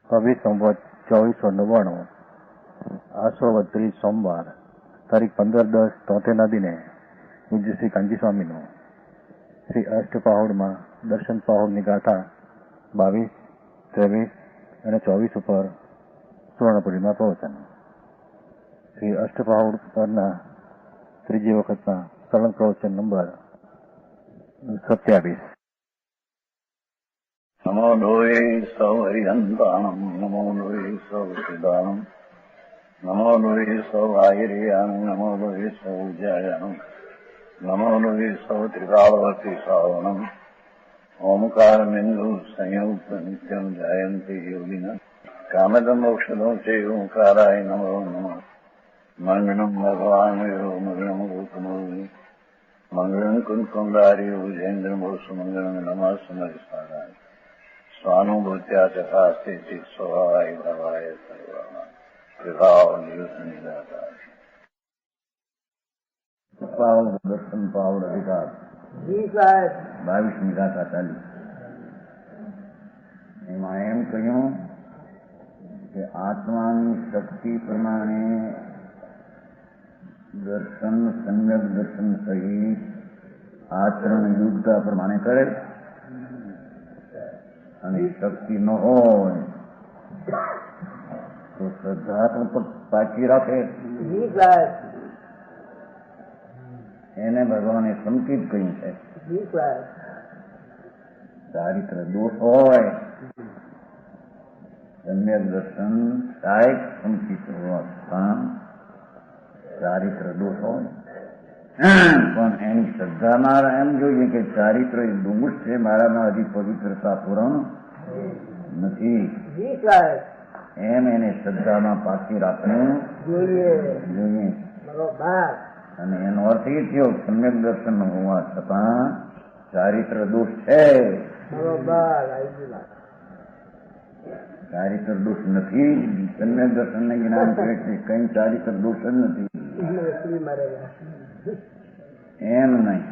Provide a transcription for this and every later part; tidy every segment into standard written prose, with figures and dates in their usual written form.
22 સંવત 2499 આસો વત્રી સોમવાર તારીખ 15/10/73 દિને પૂજ્ય શ્રી કાંજી સ્વામીનું શ્રી અષ્ટપાહુડમાં દર્શન પાહુડની ગાથા 22, 23 અને 24 ઉપર સુવર્ણપુરીમાં પ્રવચન. શ્રી અષ્ટપાહુડ પરના ત્રીજી વખતના સરળ પ્રવચન નંબર 27. નમો લોહે સૌ હરિહંતાણમ, નમો લોહે સૌ સિદ્ધાણમ, નમો લોહે સૌ આયર્યાણમ, નમો લોહે સૌ જયાણમ, નમો લોહે સૌ ત્રિકાળવતી શ્રાવણમ, ઓમકાર બિંદુ સંયુક્ત નિત્યમ જયંતિ યોગિન કામદમ મોક્ષદો છે ઓંકારાય નમો નમઃ. મંગળમ ભગવાન મંગળમ ગોકમોહિ મંગળમ કુંકુંડારી ભુજેન્દ્ર મોક્ષ મંગળમ નમઃ સમર્થાય સ્વાનુભૂત્યા ચકાસ્તે સ્વભાવાય ભવાય સર્વમાં વિભાવ નિયુક્ત નિરાકાર. પાવડ દર્શન પાવડ અધિકાર 22મી ગાથા ચાલી. એમાં એમ કહ્યું કે આત્માની શક્તિ પ્રમાણે દર્શન સંગત દર્શન સહિત આચરણ યોગ્યતા પ્રમાણે કરે અને શક્તિ ન હોય તો શ્રદ્ધા પણ પાકી રાખે. એને ભગવાને સંકેત કહ્યું છે. ચારિત્ર દોષ હોય સમ્યક દર્શન કાયક સંકિત હોવા ચારિત્ર દોષ હોય પણ એની શ્રદ્ધામાં એમ જોઈએ કે ચારિત્ર એ દોષ છે, મારામાં હજી પવિત્રતા પૂરણ નથી, એમ એને શ્રદ્ધામાં પાકી રાખવું જોઈએ. અને એનો અર્થ એ થયો સમ્યક દર્શન હોવા છતાં ચારિત્ર દોષ છે. ચારિત્ર દોષ નથી. સમ્યક દર્શન ને જ્ઞાન કરે છે કઈ ચારિત્ર દોષ જ નથી એમ નહીં.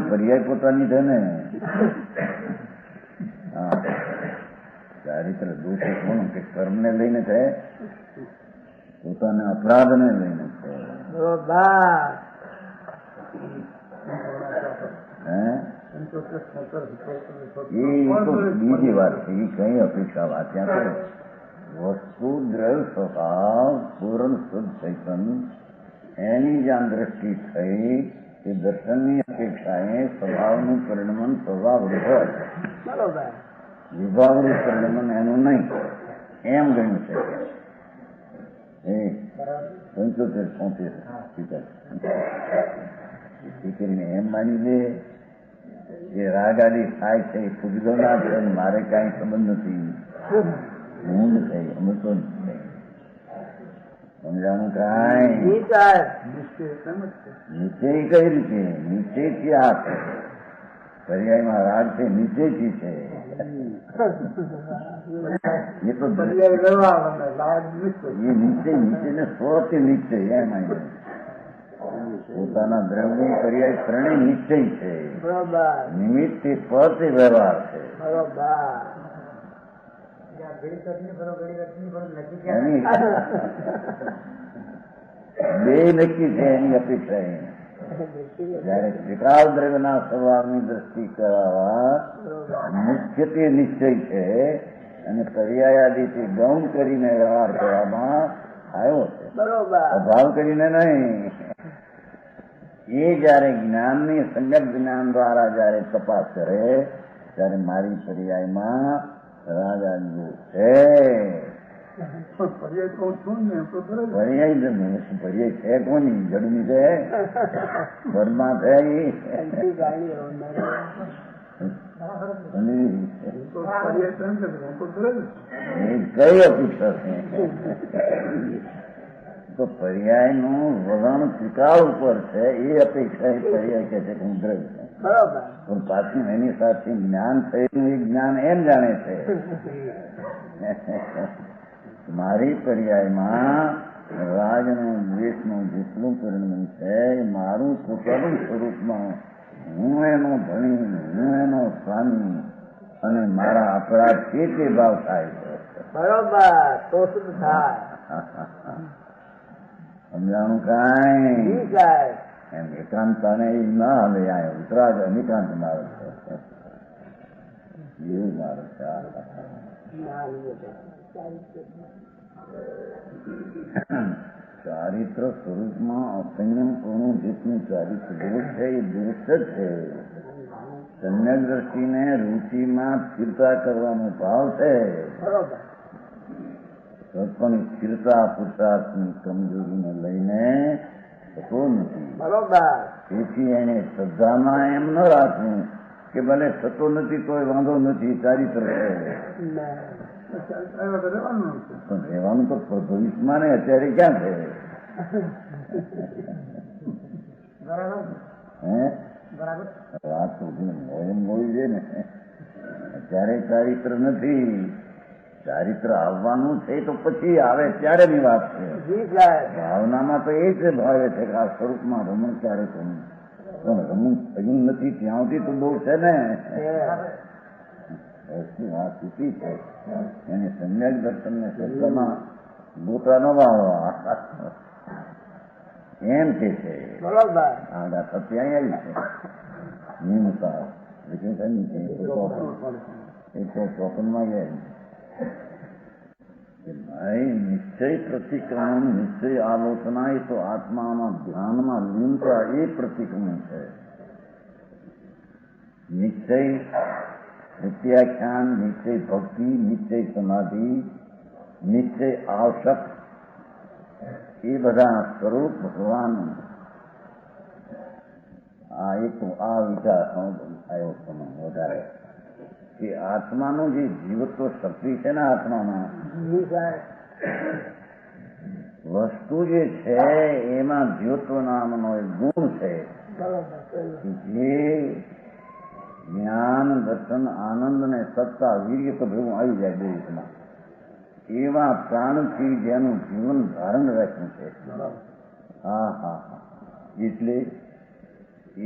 પર્યાય પોતાની છે ને. હા, ચારિત્ર દોષ કોણ કે કર્મ ને લઈને છે, પોતાના અપરાધ ને લઈને છે. બીજી વાત છે, એ કઈ અપેક્ષા વાત ત્યાં વસ્તુ દ્રવ્ય સ્વભાવ પૂર્ણ શુદ્ધ ચૈતન એની જ્યાં દ્રષ્ટિ થઈ એ દર્શનની અપેક્ષાએ સ્વભાવનું પરિણમન સ્વભાવ વિભાવનું પરિણમન એનું નહીં એમ ગણ્યું છે. 75-80 એમ માની લે એ રાગ આદિ થાય છે એ પૂજલો ના છે, મારે કઈ સંબંધ નથી, હું થઈ અમે તો સમજાણું કાંઈ નીચે કઈ રીતે નીચેથી આ છે. પર્યાયમાં રાગ છે નીચેથી છે એ તો એ નીચે ને સ્વથી નીચે એમ પોતાના દ્રવ્ય પર્યાય ત્રણેય નિશ્ચય છે. નિમિત્ત થી સ્વથી વ્યવહાર છે. બે નક્કી છે એની અપેક્ષા. જયારે ત્રિકાળ દ્રવ્યના સ્વભાવની દ્રષ્ટિ કરાવવા મુખ્યત્વે નિશ્ચય છે અને પર્યાય આદિથી ગૌણ કરીને વ્યવહાર કરવામાં આવ્યો છે, અભાવ કરીને નહીં. એ જયારે જ્ઞાનની સંગત જ્ઞાન દ્વારા જયારે તપાસ કરે ત્યારે મારી પર્યાયમાં રાગાનું છે. પર્યાય છે કોની જડની છે, ઘરમાં છે. કઈ અપેક્ષા છે તો પર્યાયનું વલણ ત્રિકાળ ઉપર છે એ અપેક્ષા પર્યાય કે છે હું દ્રવ્ય પણ પાછું એની સાથે જ્ઞાન થયેલું એ જ્ઞાન એમ જાણે છે મારી પર્યાયમાં રાજનું દ્વેષનું જેટલું પરિણામ છે એ મારું પોતાનું સ્વરૂપમાં હું એનો ધણી, હું એનો સ્વામી અને મારા અપરાધ તે ભાવ થાય છે. બરોબર, તો શુદ્ધ થાય. સમજાણું કાંઈ જી સાહેબ. એમ એકાંતાને એ ના હવે આ ઉતરાજ અનિકાંત મારો છે એવું મારો છે. ચારિત્ર સ્વરૂપમાં અસંયમ પૂર્ણ જેટલું ચારિત્ર દોષ છે એ દોષ જ છે. સમ્યક દ્રષ્ટિને રુચિમાં સ્થિરતા કરવાનો ભાવ છે. બરોબર. પણ સ્થિરતા પુરુષાર્થની કમજોરીને લઈને થતો નથી. બરોબર. તેથી એને શ્રદ્ધામાં એમ ન રાખવું કે ભલે થતો નથી તોય વાંધો નથી, ચારિત્ર છે. પણ રહેવાનું તો ભવિષ્યમાં ને અત્યારે ક્યાં છે? હે વાત તો બોલી છે ને. અત્યારે ચારિત્ર નથી. ચારિત્ર આવવાનું છે તો પછી આવે ત્યારેની વાત છે. ભાવનામાં તો એ જ ભાવે છે કે આ સ્વરૂપમાં રમણ ક્યારે કરવું, પણ રમણ થયું નથી ત્યાં સુધી તો દોષ છે ને. વાત ચૂકી છે એને સમ્યક દર્શનને શબ્દમાં ગોટા ન વાળવા એમ કે છે. આગા સત્ય આવી છે નિયમતા ચોપનમાં ભાઈ નિશ્ચય પ્રતિક્રમણ, નિશ્ચય આલોચના એ તો આત્મામાં ધ્યાનમાં લીનતા એ પ્રતિક્રમણ છે. નિશ્ચય પ્રત્યાખ્યાન, નિશ્ચય ભક્તિ, નિશ્ચય સમાધિ, નિશ્ચય આવશ્યક એ બધા સ્વરૂપ ભગવાન. આ એક આ વિચાર આવ્યો તમે વધારે કે આત્માનું જે જીવત્વ શક્તિ છે ને આત્મામાં વસ્તુ જે છે એમાં જીવત્વ નામનો એક ગુણ છે જે જ્ઞાન, દર્શન, આનંદ ને સત્તા, વીર્ય તો ભેગું આવી જાય બે રીતમાં. એવા પ્રાણથી જેનું જીવન ધારણ રાખ્યું છે. હા હા હા. એટલે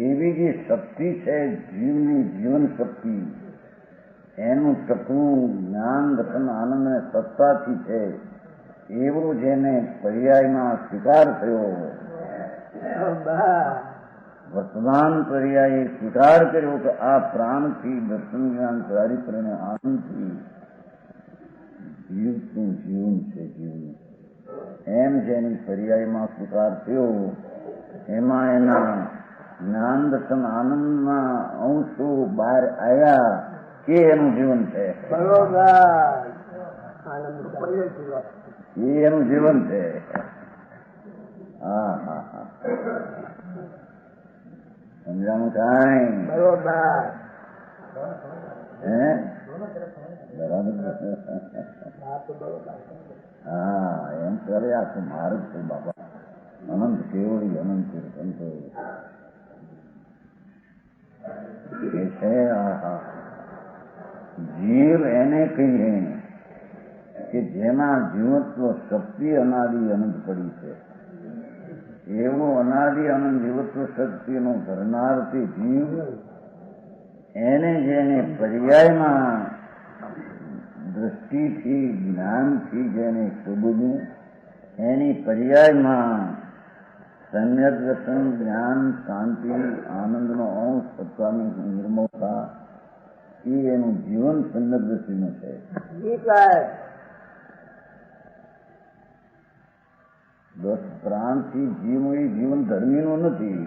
એવી જે શક્તિ છે જીવની જીવન શક્તિ, એનું ટકવું જ્ઞાન, દર્શન, આનંદ અને સત્તાથી છે. એવો જેને પર્યાયમાં સ્વીકાર થયો, વર્તમાન પર્યાયે સ્વીકાર કર્યો કે આ પ્રાણથી દર્શન, જ્ઞાન, ચારિત્ર અને આનંદથી જીવતું જીવન છે. જીવન એમ જેની પર્યાયમાં સ્વીકાર થયો એમાં એના જ્ઞાન, દર્શન, આનંદના અંશો બહાર આવ્યા કે એનું જીવન છે. એ એનું જીવન છે. હા હા હા. સમજાણું કાંઈ? હે બરાબર. હા એમ કરે આ તો મારું છે બાપા. અનંત કેવડી અનંત સંતો એ છે. જીવ એને કહીએ કે જેમાં જીવત્વ શક્તિ અનાદિ અનંત પડી છે. એવું અનાદિ અનંત જીવત્વ શક્તિનો ધરનારથી જીવ એને જેને પર્યાયમાં દ્રષ્ટિથી, જ્ઞાનથી જેને શોધવું, એની પર્યાયમાં સમ્યક દર્શન, જ્ઞાન, શાંતિ, આનંદનો અંશ, સત્તાની નિર્મળતા એ એનું જીવન સમ્યક દ્રષ્ટિનું છે. દસ પ્રાણથી જીવવું એ જીવન ધર્મીનું નથી.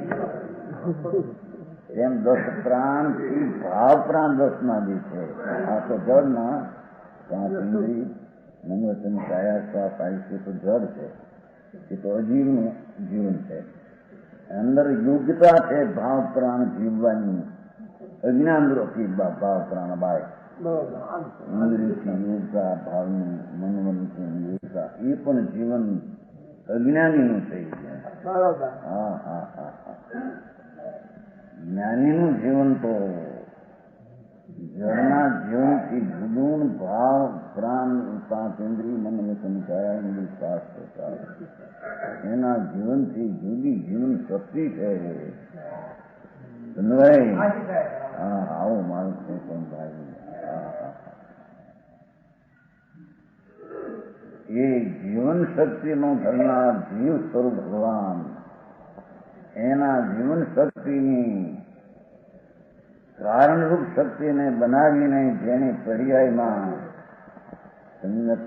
એમ 10 પ્રાણથી ભાવ પ્રાણ 10 ના જે છે. આ તો જળના 5 ઇન્દ્રિય, મન, વચન, કાયા, શ્વાસ, આયુષ્ય તો જળ છે. એ તો અજીવનું જીવન છે. અંદર યોગ્યતા છે ભાવ પ્રાણ જીવવાની. અજ્ઞાન દ્રોથી ભાવ પ્રાણ બાય ઇન્દ્રિયથી યોગતા, ભાવનું મનવંતનું યોગતા એ પણ જીવન અજ્ઞાનીનું થઈ જાય. હા હા હા હા. જ્ઞાનીનું જીવન તો જળના જીવનથી જુદું. ભાવ પ્રાણ 5 ઇન્દ્રિય, મન, વચન, કાયા, ઇન્દ્રિય, શ્વાસ, પ્રસાદ એના જીવનથી જુદી જીવન શક્તિ છે. હા આવું મારું છે પણ ભાઈ એ જીવન શક્તિનું ધરનાર જીવ સ્વરૂપ ભગવાન એના જીવન શક્તિની કારણરૂપ શક્તિને બનાવીને જેને પર્યાયમાં સંગત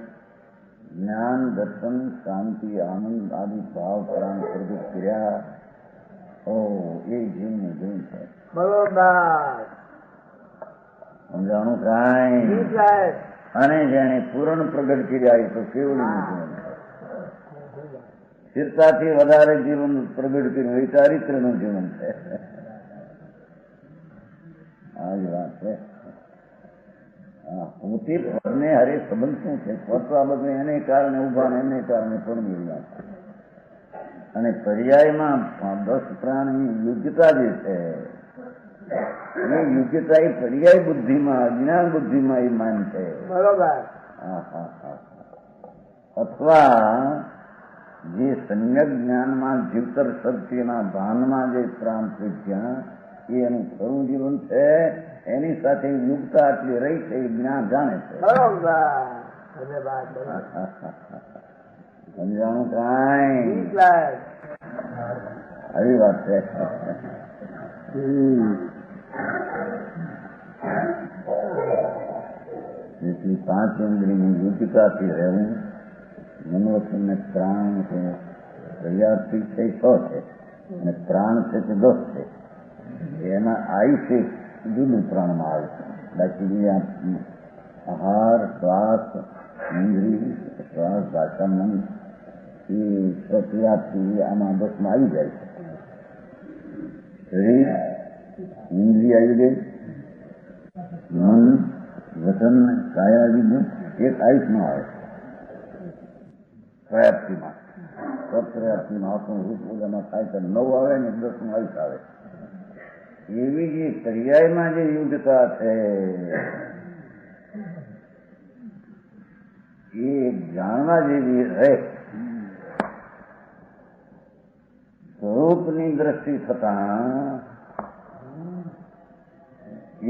જ્ઞાન દર્શન શાંતિ આનંદ આદિ ભાવ પ્રાણ પ્રગટ કર્યા એ જીવનું જીવન છે. બરોબર સમજાણું કાંઈ? અને જેને પૂર્ણ પ્રગટ કર્યા એ તો કેવળનું જીવન છે. સ્થિરતાથી વધારે જીવન પ્રગટ કર્યું એ ચારિત્રનું જીવન છે. આ જ વાત છે. પોતે પદને હરે સંબંધ શું છે? પદ તો આ બધું એને કારણે ઉભા ને એને કારણે પણ મેળવ્યા છે. અને પર્યાયમાં 10 પ્રાણની યોગ્યતા જે છે એ યોગ્યતા એ પર્યાય બુદ્ધિમાં અજ્ઞાન બુદ્ધિમાં એ માન છે. બરોબર. અથવા જે સમ્યક જ્ઞાનમાં જીવતર સત્યના ભાનમાં જે પ્રાણ પ્રજ્ઞા એ એનું ખરું જીવન છે. એની સાથે યુક્તા આટલી રહી છે એ જ્ઞાન જાણે છે. સમજાણું કાંઈ? આવી વાત છે. એટલી 5 ઇન્દ્રિયની યુક્તાથી રહેવું. મનોવચન પ્રાણ છે પ્રયાસથી છે 6 છે અને પ્રાણ છે તે 10 છે. એના આયુષ્ય જુદું પ્રાણમાં આવે છે. બાકી આહાર શ્વાસ ઇન્દ્રિય શ્વાસ ભાષા મન એ પ્રક્રિયાથી આમાં 10માં આવી જાય છે. શરીર ઇન્દ્રિય આવી ગઈ, મન વચન કાયા આવી ગયું. એક આયુષમાં આવે પ્રયાપ્તિમાં. સપ્રયાપ્તિમાં આપણું રૂપ પૂજામાં થાય તો 9 આવે ને 10નું આયુષ આવે. એવી જે પર્યાયમાં જે યુગતા છે એ જાણવા જેવી રહે. સ્વરૂપની દ્રષ્ટિ થતા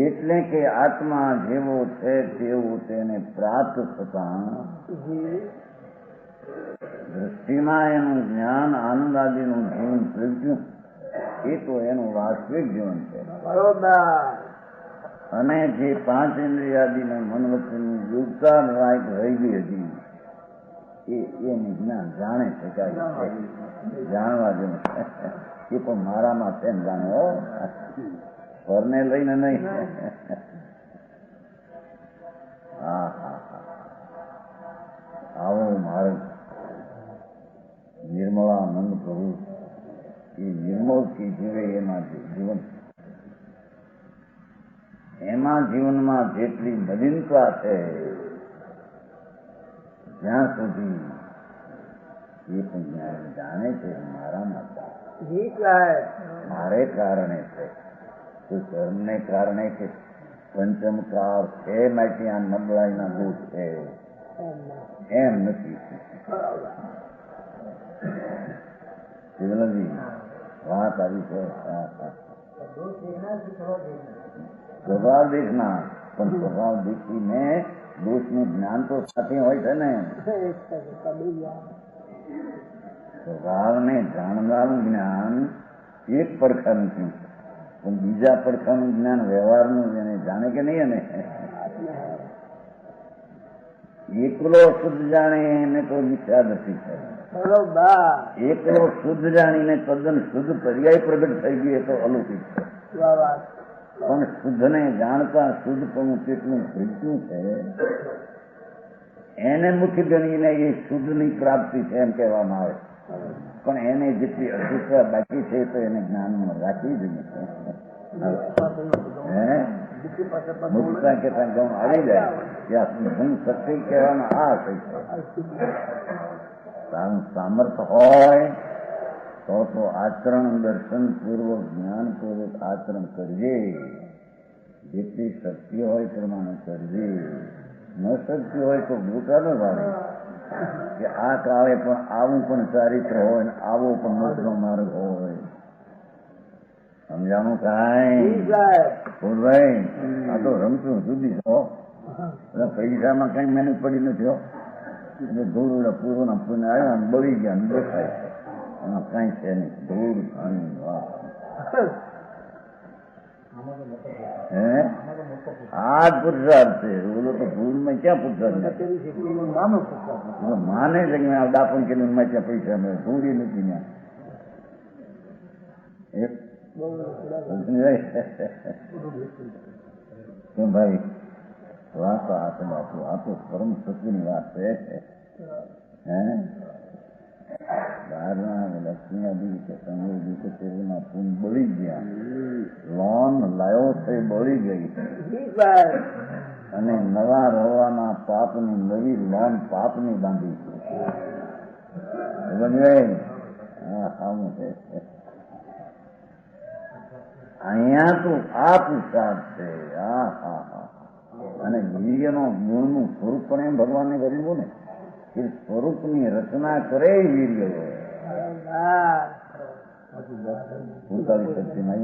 એટલે કે આત્મા જેવો છે તેવું તેને પ્રાપ્ત થતા દ્રષ્ટિમાં એનું જ્ઞાન આનંદ આદિનું જીવન પ્રગટ્યું એ તો એનું વાસ્તવિક જીવન છે. અને જે 5 ઇન્દ્રિયાદિને મન વચ્ચેની યોગતા લાયક રહી ગઈ હતી એને જ્ઞાન જાણે છે. જાણવા જેવું છે એ પણ મારામાં છે ને જાણે. પરને લઈને નહીં. હા હા હા. આવો માર્ગ નિર્મળાનંદ પ્રભુ એ નિર્મળથી જીવે એમાં જીવન. એમાં જીવનમાં જેટલી નવીનતા છે જ્યાં સુધી એ પણ જ્ઞાન જાણે છે મારામાં મારે કારણે છે. કોઈ કર્મને કારણે કે પંચમકાર છે માટે આ નબળાઈના દોષ છે એમ નથી. વાત આવી છે. સ્વભાવ દેખના પણ સ્વભાવ દેખીને દોષનું જ્ઞાન તો સાથે હોય છે ને. સ્વભાવને જાણવાનું જ્ઞાન એક પડખાનું છે પણ બીજા પડખાનું જ્ઞાન વ્યવહારનું એને જાણે કે નહીં. અને એકલો શુદ્ધ જાણે એને તો મિથ્યા નથી છે. એકલો શુદ્ધ જાણીને તદ્દન શુદ્ધ પર્યાય પ્રગટ થઈ ગઈ એ તો અલૌકિક છે. પણ શુદ્ધને જાણતા શુદ્ધપણું કેટલું ભીગતું છે એને મુખ્ય ગણીને એ શુદ્ધની પ્રાપ્તિ છે એમ કહેવામાં આવે. પણ એને જેટલી અશુદ્ધતા બાકી છે તો એને જ્ઞાનમાં રાખવી જોઈએ. મુક્તા કેતા ગમ આવી જાય ત્યાં ધન શક્તિ કહેવામાં આ થઈ છે. તારું સામર્થ્ય હોય તો આચરણ દર્શન પૂર્વક જ્ઞાન પૂર્વક આચરણ કરજે. જેટલી શક્તિ હોય પ્રમાણે કરજે. ન શક્તિ હોય તો ગોટા ન વાળે કે આ કાળે પણ આવું પણ ચારિત્ર હોય ને આવો પણ મોટનો માર્ગ હોય. સમજાણું જી કાંઈ? સાહેબ. ફૂલભાઈ, આ તો રમતું જુદી છો. એટલે પૈસામાં કઈ મહેનત પડી નથી હો. એટલે ધૂળ પૂરું પૂને આવ્યા ને બળી ગયા ને દેખાય છે. એમાં કઈ છે નહીં. ધૂળ પાણી વાહ. હે આ જ પુરુષાર્થ છે. ઓલો તો ભૂલમાં ક્યાં પુરુષાર્થ નથી. માને છે કે મેં દાપણ કે ત્યાં પૈસા મળે. ધૂળી નથી ત્યાં. કેમ ભાઈ? વાત તો આ તો બાપુ, આ તો પરમ સત્યની વાત છે. હે બહારના લક્ષ્મી કે સંયોગી કે તેમાં પૂન બળી ગયા. લોન લાયો છે બળી ગઈ. જી સાહેબ. અને નવા રવાના પાપની નવી લોન પાપની બાંધી છે. હા સામું છે. અહીંયા તો આ પુરુષાર્થ છે. હા હા હા. અને વીર્યનો ગુણનું સ્વરૂપ પણ એમ ભગવાને કર્યું ને કે સ્વરૂપની રચના કરે વીર્ય. પોતાની શક્તિમાં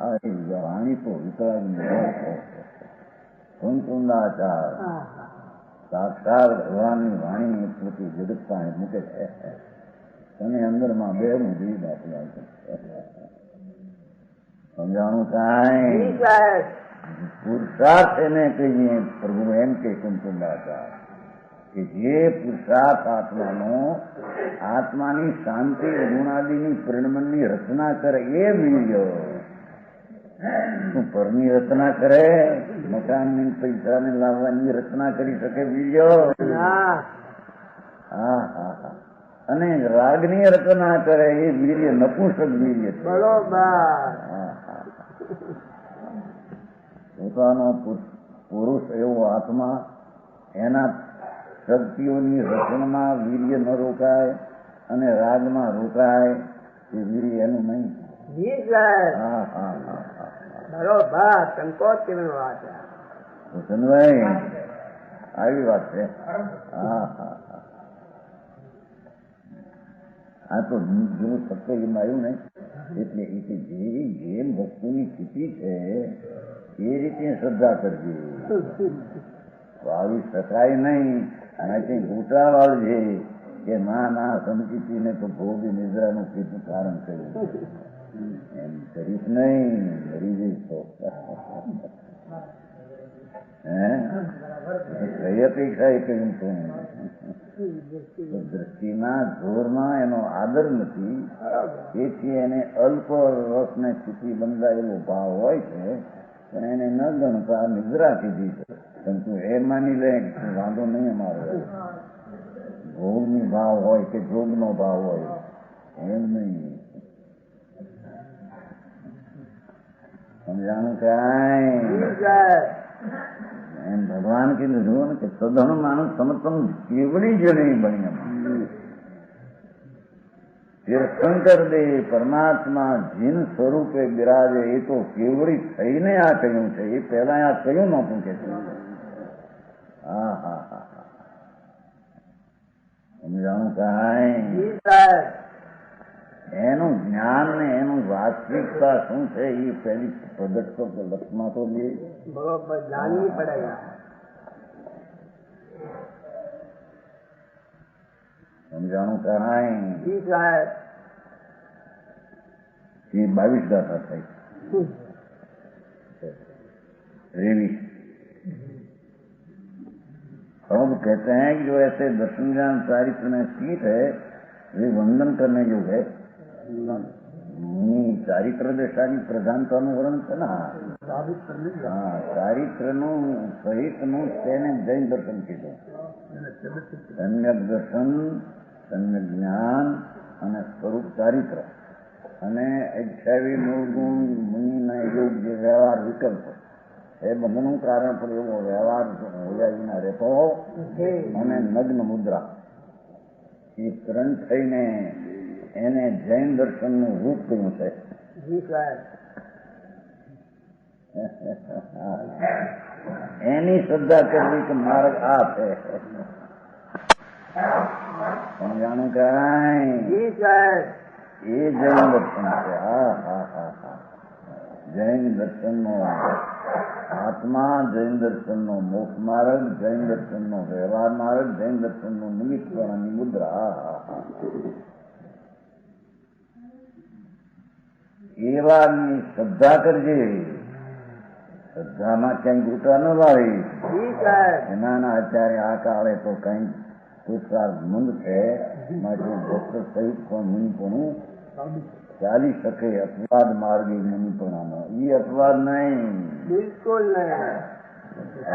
આવી છે. વાણી તો વિતરાગની સંતુંદાચાર સાક્ષાત ભગવાનની વાણી પ્રતિ જગતતા મૂકે છે. અને અંદરમાં બે મૂકી દાખલા છે. સમજાણું કાંઈ? પુરુષાર્થ એને કહીએ. પ્રભુ એમ કે સંતુંદાચાર કે જે પુરુષાર્થ આત્માનો આત્માની શાંતિ ગુણાદિની પરિણમનની રચના કરે એ વીર્ય. શું પરની રચના કરે? મકાનની પૈસાને લાવવાની રચના કરી શકે વીર્ય? હા હા હા. અને રાગની રચના કરે એ વીર્ય નપુંસક વીર્ય. બરોબર. પોતાનો પુરુષ એવો આત્મા એના શક્તિઓની રચનામાં વીર્ય ન રોકાય અને રાગમાં રોકાય એ વીર્ય એનું નહીં. જી સાહેબ. હા હા હા હા. બરોબર. સંકોચ વાત ભૂષણભાઈ આવી વાત છે. હા હા હા. આ તો જેવું સત્યમાં આવ્યું ને એટલે જેમ વસ્તુની સ્થિતિ છે એ રીતે શ્રદ્ધા કરજે. આવી શકાય નહીં. આનાથી ગોટા વાળજે કે ના સમજીને તો ભોગ નિદ્રાનું કીધું કારણ કર્યું એમ કરીશ નહીં. મરી જઈશ તો કઈ અપેક્ષા એ કહ્યું તું. દ્રષ્ટિના જોરમાં એનો આદર નથી. તેથી એને અલ્પ રસને સ્થિતિ બંધાયેલો ભાવ હોય છે પણ એને ન ગણતા નિદ્રા કીધી છે. પણ તું એ માની લે વાંધો નહીં અમારો. ભોગની ભાવ હોય કે જોગનો ભાવ હોય એમ નહીં. સમજાણું કાંઈ? એમ ભગવાન કીધું જુઓ ને કે સદણ માણસ સમર્થન કેવડી જ નહીં બની. તીર્થંકર દે પરમાત્મા જીન સ્વરૂપે બિરાજે એ તો કેવડી થઈને આ કહ્યું છે. એ પહેલા આ કહ્યું નહોતું કે. હા હા હા હા. સમજાણું કાંઈ? એનું જ્ઞાન ને એનું વાસ્તવિકતા શું છે એ પહેલી પ્રગટ તો લક્ષમાં તો લે. બરોબર. જાણવી પડેગા. સમજાણું કાંઈ? જી સાહેબ. ये 22 गाथा થઈ 23। अब कहते हैं कि जो ऐसे दर्शन ज्ञान चारित्र में स्थित है वे वंदन करने योग्य है. ચારિત્ર દશાની પ્રધાનતાનું વર્ણન છે ને. હા, ચારિત્રનું સહિતનું તેને જૈન દર્શન કીધું. સમ્યક દર્શન, સમ્યક જ્ઞાન અને સ્વરૂપ ચારિત્ર અને 28 મૂળગુણ મુનિના યોગ જે વ્યવહાર વિકલ્પ એ બધાનું કારણ પણ એવો વ્યવહાર હોયા વિના રહેતો અને નગ્ન મુદ્રા એ ત્રણ થઈને એને જૈન દર્શનનું રૂપ કહ્યું છે. એની શ્રદ્ધા કરવી કે માર્ગ આ છે. સમજાણું કાંઈ? એ જૈન દર્શન છે. હા હા હા હા, જૈન દર્શનનો આત્મા, જૈન દર્શનનો મોક્ષ માર્ગ, જૈન દર્શનનો વ્યવહાર માર્ગ, જૈન દર્શનનો નિમિત્તપણાની મુદ્રા. હા હા હા, એ વાતની શ્રદ્ધા કરજે. શ્રદ્ધામાં ક્યાંય ગૂંટા ન વાળી. જી સાહેબ. એનાના અત્યારે આ કાળે તો કઈ પુરુષાર્થ મંદ છે, માટે ડોક્ટર સહિત પણ મુનિપણું ચાલી શકે. અપવાદ માર્ગે મુનિપણાનો એ અપવાદ નહીં, બિલકુલ નહીં.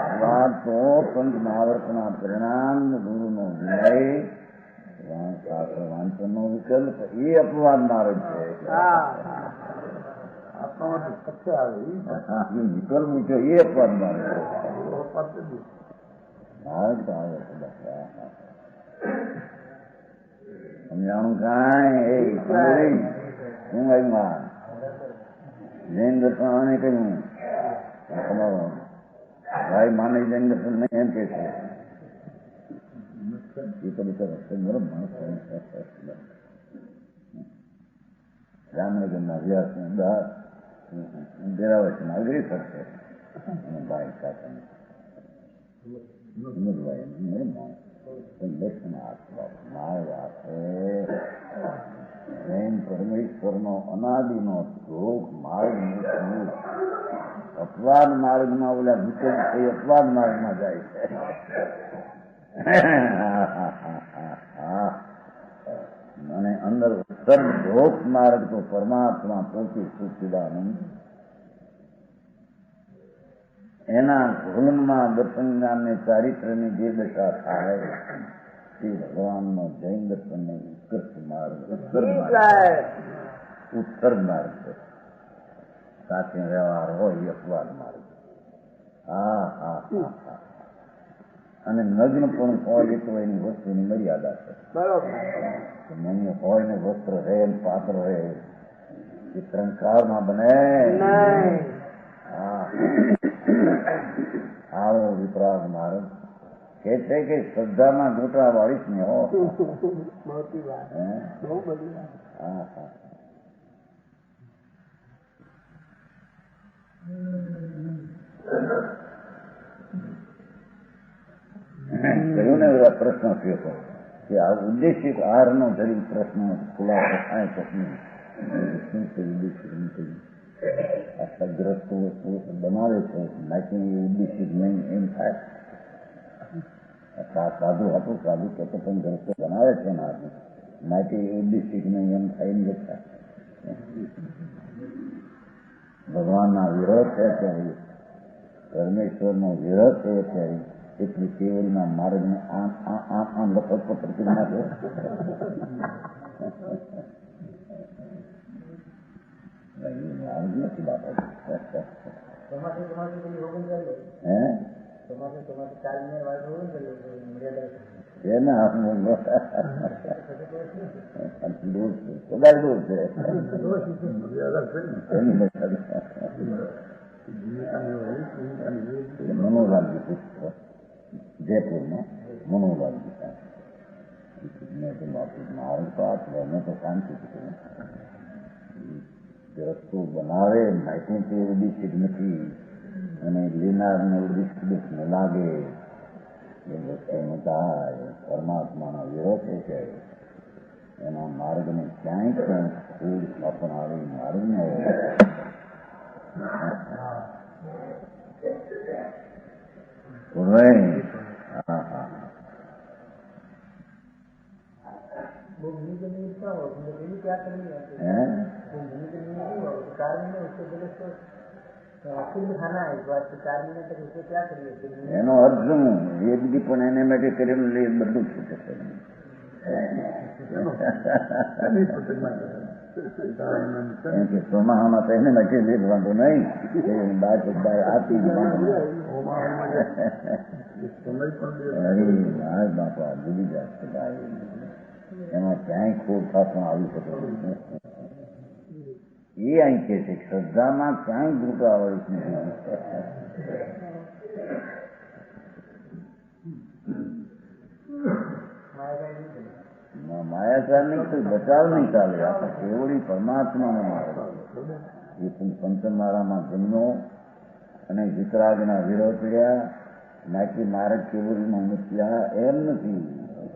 અપવાદ તો પંચ મહાવર્તના પરિણામ, ગુરુનો વિનય, શાસ્ત્ર વાંચનનો વિકલ્પ, એ અપવાદ માર્ગ છે. વિકલ્પ મૂક્યો એ અપવાદ માર્ગ છે. માર્ગ તો આવે સમજાણું કાંઈ શું આવ્યું? જૈન દર્શન આને કહ્યું તમારો ભાઈ માને જૈન દર્શન નહીં એમ કે છે. એ તો બિચારો બરોબર માણસ જામનગરના અભ્યાસ દેરાવચના અગ્રી થશે અને ભાઈ સાથે દર્શન જૈન પરમેશ્વરનો અનાદિનો શ્લોક માર્ગ અપવાદ માર્ગમાં ઓલા વિકલ્પ એ અપવાદ માર્ગમાં જાય છે. અને અંદર સર્વોપ માર્ગ તો પરમાત્મા પોતે સચ્ચિદાનંદ, એના ભૂલમાં દર્શન જ્ઞાનને ચારિત્ર્યની જે દશા થાય તે ભગવાનનો જૈન દર્શનનો ઉત્કર્ષ માર્ગ, ઉત્સર્ગ માર્ગ છે. સાથે વ્યવહાર હોય એ અપવાદ માર્ગ. હા હા હા હા, અને નગ્ન પણ હોય તો એની વસ્તુની મર્યાદા છે. બરોબર. મને હોય ને વસ્ત્ર રહે પાત્ર રહે એ ત્રણકારમાં બને. હા, આવો વિપરાગ માર્ગ કે છે કે શ્રદ્ધામાં ગોટા વાળીશ ને હો. હા હા, કહ્યું ને બધા પ્રશ્ન થયો કે આ ઉદ્દેશિત આહારનો જરી પ્રશ્ન ખુલાસો થાય તો શું છે ઉદ્દેશિત આ સગ્રસ્તો વસ્તુ બનાવે છે નાખીને એ ઉદ્દેશિત નહીં એમ થાય. સાધુ હતું સાધુ કે પણ ગ્રસ્તો બનાવે છે ને આપણે નાખી એ ઉદ્દેશિત નહીં એમ થાય એમ જતા. ભગવાનના વિરોધ છે ત્યારે, પરમેશ્વરનો વિરોધ છે ત્યારે એટલી કેવલના માર્ગને આમ લખત પ્રતિ નાખે. માર્ગ નથી બાબત. એના દૂર છે, કદાચ દૂર છે. મનોલાલજી પુસ્તક જયપુરમાં મનોલાલજી મારું તો આ મેં તો શાંતિ રસ્તો બનાવે માહિતી ઉદ્દેશિત નથી અને લેનારને ઉદ્દેશિત ન લાગે એ વસ્તુ ન થાય. પરમાત્માનો વિરોધ છે એના માર્ગને ક્યાંય પણ ફૂલ અપનાવે માર્ગને એનો અર્થ શું? એ બધી પણ એને માટે કરેલું લે બધું છૂટે છે. ચોમાહામાં તો એને માટે લેટ વાંધો નહીં, બાર આપી બાપા ભૂલી જાય એમાં ક્યાંય ખોટ પણ આવી શકે. એ અહીં કે છે શ્રદ્ધામાં ક્યાંય ગૂંટા આવે છે. માયાચાર નહીં, કોઈ બચાવ નહીં ચાલે. આ તો કેવળી પરમાત્માનો માર્ગ. એ પંચમાળામાં જન્મો અને વિતરાગના વિરોધ કર્યા, નાકી માર્ગ કેવળીમાં મૂક્યા એમ નથી.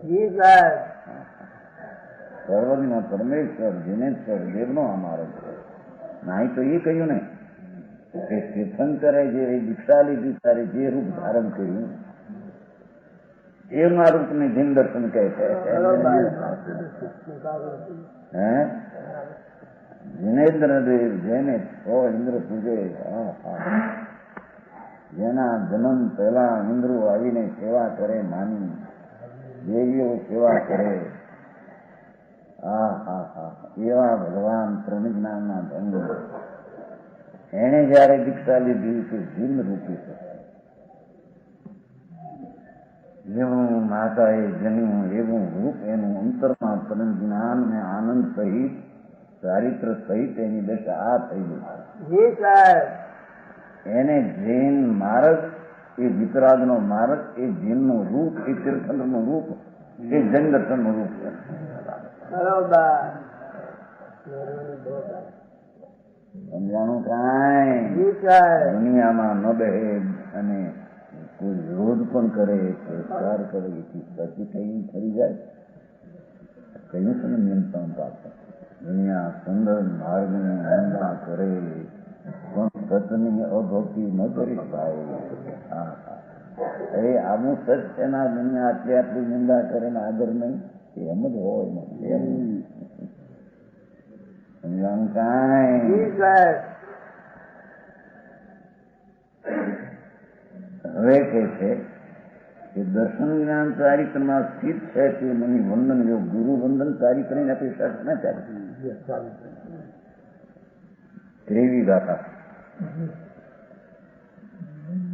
જી સાહેબ. સર્વજ્ઞ પરમેશ્વર જીનેશ્વર દેવનો આ માર્ગ છે. નાઈ તો એ કહ્યું ને કે તીર્થંકરે જે દીક્ષા લીધી ત્યારે જે રૂપ ધારણ કર્યું એ રૂપને જીન દર્શન કહે છે. જીનેન્દ્ર દેવ જેને ઇન્દ્ર પૂજે, જેના જન્મ પહેલા ઇન્દ્રો આવીને સેવા કરે, માની દેવીઓ સેવા કરે, એવા ભગવાન ત્રણજ્ઞાનના ધન એને જયારે દીક્ષા લીધી કે જીન રૂપી છે. જેવું માતાએ જન્યું એવું રૂપ એનું અંતરમાં પરમ જ્ઞાન ને આનંદ સહિત ચારિત્ર સહિત એની દશા આ થઈ ગઈ. એને જૈન માર્ગ, એ વિતરાગનો માર્ગ, એ જીનનું રૂપ, એ તીર્થંકરનું રૂપ, એ જૈન દર્શનનું રૂપ છે. સમજાણું કાંઈ દુનિયામાં ન બેહે અને કોઈ વિરોધ પણ કરે, તિરસ્કાર કરે, પછી કઈ થઈ જાય. કયું છે ને નિયંત્રણ પ્રાપ્ત. દુનિયા સુંદર માર્ગની નિંદા કરે પણ સતની અભક્તિ ન કરી ભાઈ. અરે આનું સત છે ના, દુનિયા આટલી આટલી નિંદા કરે ને આદર નહીં, એમ જ હોય. એમ સમજાણું કાંઈ. હવે કે છે કે દર્શન જ્ઞાન ચારિત્રમાં સ્થિત છે તે મને વંદન, જો ગુરુ વંદન ચારિત્રની અપેક્ષા ના ચાલે. ત્રેવી ગાથા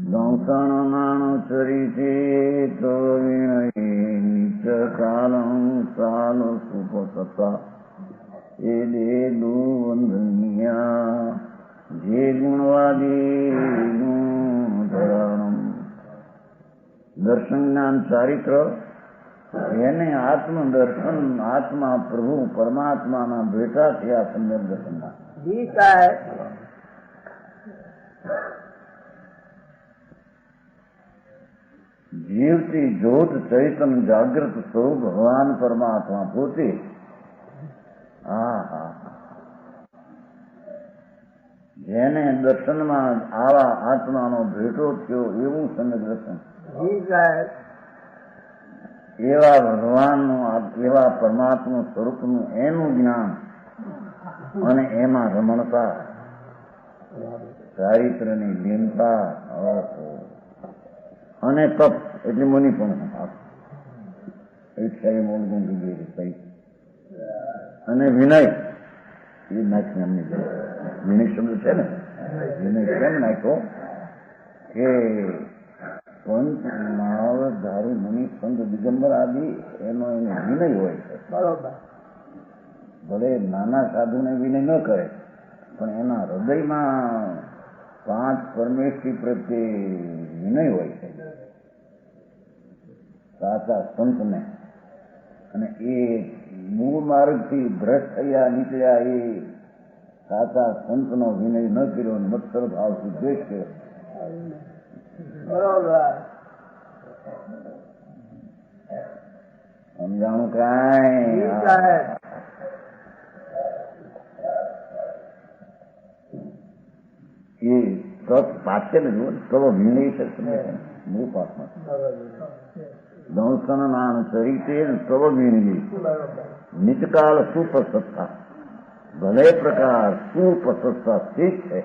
દંસણ નાણો ચરિતે તો વિનય નીચ કાલમ સાલો સુપસતા એ દેદુ વંદનિયા જે ગુણવાદી ગુણ ધરાણમ. દર્શન જ્ઞાન ચારિત્ર એને આત્મદર્શન, આત્મા પ્રભુ પરમાત્માના ભેટા થયા સમ્યક દર્શનના. જીવતી જ્યોત ચૈતન જાગૃત સ્વરૂપ ભગવાન પરમાત્મા પોતે. જેને દર્શનમાં આવા આત્માનો ભેટો થયો એવું સમ્યક દર્શન. એવા ભગવાનનું, એવા પરમાત્મા સ્વરૂપનું એનું જ્ઞાન અને એમાં રમણતા, ચારિત્રની લીનતા અને તપ એટલે મુનિ પણ અને વિનય એ નાખી એમની વિનય શબ્દ છે ને, વિનય કેમ નાખ્યો કે પંચ મહાવધારી મુનિ સંત દિગંબર આદિ એનો એને વિનય હોય છે. બરોબર. ભલે નાના સાધુને વિનય ન કરે પણ એના હૃદયમાં પાંચ પરમેશ્વરી પ્રત્યે વિનય હોય છે સાચા સંતને. અને એ મૂળ માર્ગથી ભ્રષ્ટ થયા નીકળ્યા એ સાચા સંતનો વિનય ન કર્યો, મત્સર ભાવથી દ્વેષ કર્યો. સમજાણું કાંઈ. એ પાછળ જુઓ તો વિનય છે મૂળ પાઠમાં દંસન નાન ચરિતે સવ વિનય નિચકાલ સુપસત્તા. ભલે પ્રકાર સુપસત્તા સ્થિત છે.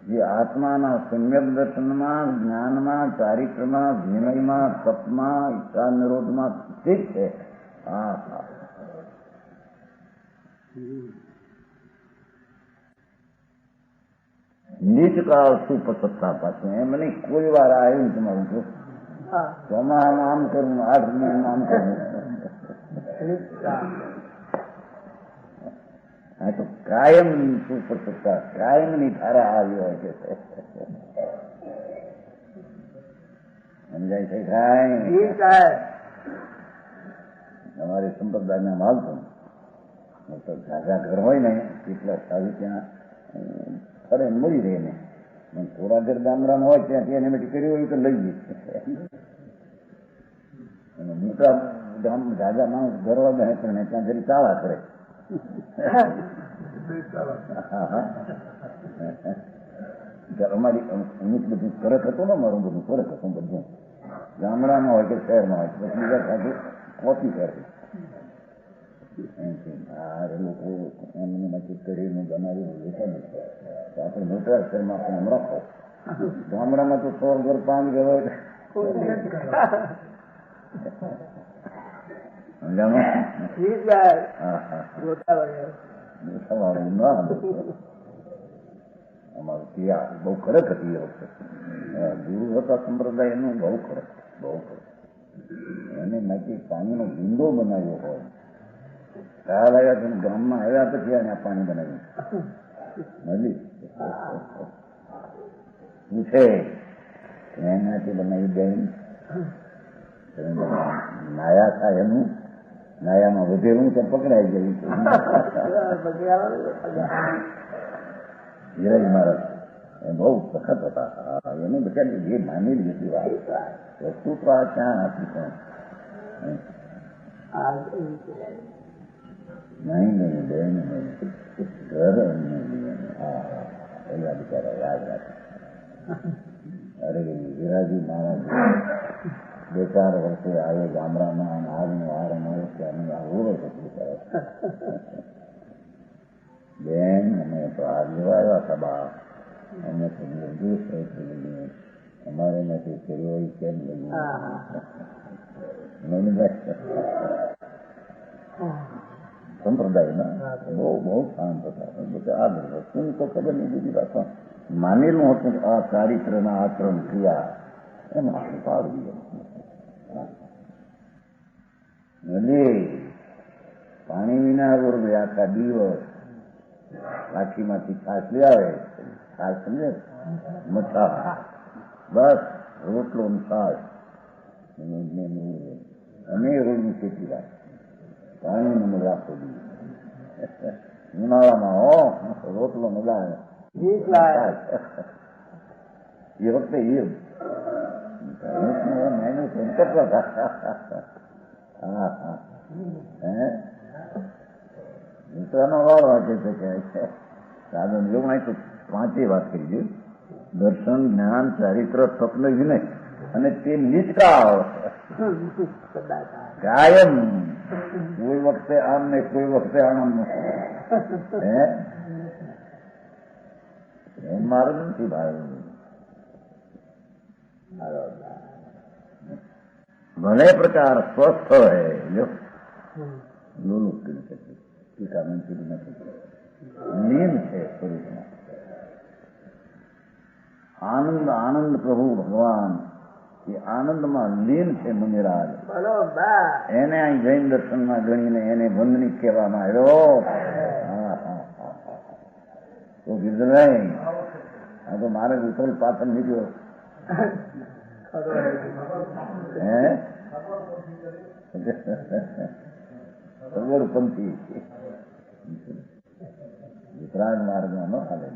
જે આત્માના સમ્યક દર્શનમાં, જ્ઞાનમાં, ચારિત્રમાં, વિનયમાં, તપમાં, ઈચ્છા નિરોધમાં સ્થિત છે. નીચકાળ સુપસત્તા પાછું એમ નહીં કોઈ વાર આવ્યું તમારું જો ચોમામાં આમ કરવું, 8 મહિનામાં આમ કરવું. હા તો કાયમ સુપસત્તા, કાયમની ધારા આવી હોય છે. સમજાય છે કાંઈ? જી સાહેબ. અમારી સંપ્રદાયના માલતું તો ઝાઝા ઘર હોય ને એટલા સાધુ ત્યાં ફરે મળી રહે ને થોડા ઘર ગામડામાં હોય ત્યાંથી એને મેં કર્યું હોય તો લઈ જઈએ. મોટા ગામ ઝાઝા માણસ ઘર હોય ને ત્યાં જરી ચાળા કરે. અમારી અમુક બધું ફરક હતું ને મારું બધું ફરક હતું બધું ગામડામાં હોય કે શહેરમાં હોય પછી બીજા સાથે કોપી કરે. લોકો એમને નક્કી કરીને બનાવી લેતા નથી. આપણે મોટા શહેરમાં પણ એમ રાખો. ગામડામાં તો 100 ઘર 5 ઘર હોય. જી સાહેબ. ગોતા વગર. સવારું ના અમારું ત્યાં બહુ ખરેખ હતી એ વખતે. ગુરુ હતા સંપ્રદાય એનું બહુ ખરેખ એને નક્કી પાણીનો ગુંડો બનાવ્યો હોય. ખ્યાલ આવ્યા છે ગામમાં આવ્યા પછી એને પાણી બનાવ્યું મળી પૂછે એનાથી બનાવી બેન નાયા થાય એનું નાયામાં વધેરું તો પકડાઈ ગયું. ધીરજ મહારાજ એ બહુ સખત હતા. એને બચારી જે માનેલી હતી વાત વસ્તુ તો આ ક્યાં આપી પણ નહીં બેન નહીં ઘર એવા બિચારા યાદ રાખે. અરે વિરાજી મહારાજ 2-4 વર્ષે આવે ગામડામાં હારનું હાર મળે ત્યાં આવું બિચારા બેન અમે તો આ લેવા આવ્યા હતા બા અમે તો નિર્દોષ લઈએ અમારે નથી કર્યો હોય કેમ લઈએ. સંપ્રદાયના બહુ શાંત હતા બધા આ વસ્તુની તો ખબર નહીં. બીજી વાત માનેલું હતું આ ચારિત્રના આચરણ ક્રિયા એમાં પાડવી પાણી વિના રોડ આખા દિવસ લાઠીમાંથી છાશ લઈ આવે. છાશ સમજે મઠા બસ રોટલો છાશ અને રોડની ખેતી વાત પાણી નંબર રાખો દીધું. ઉનાળામાં રોટલો મજા આવે. એ વખતે એ મહેનત કેટલા હતા. હા હા મિત્રનો વાળ વાંચે છે કે સાધન એવું નહીં તો 5 વાત કરી છે. દર્શન જ્ઞાન ચારિત્ર સ્વપ્ન વિનય અને તે નિષ્કાળ કાયમ કોઈ વખતે આમ ને કોઈ વખતે આનંદ નથી. મારું નથી ભાઈ. ભલે પ્રકાર સ્વસ્થ હૈ જો લોલુપ કરી શકે ટીકા મંજૂરી નથી. લીન છે સ્વરૂપમાં આનંદ આનંદ પ્રભુ ભગવાન એ આનંદમાં લીન છે મુનિરાજ. એને અહીં જૈન દર્શનમાં ગણીને એને બંધની કહેવામાં આવ્યો. તો ગિરધરભાઈ આ તો મારે ઉથલ પાછળ નીકળ્યો પંથી વિતરાગ માર્ગમાં ન હાલે.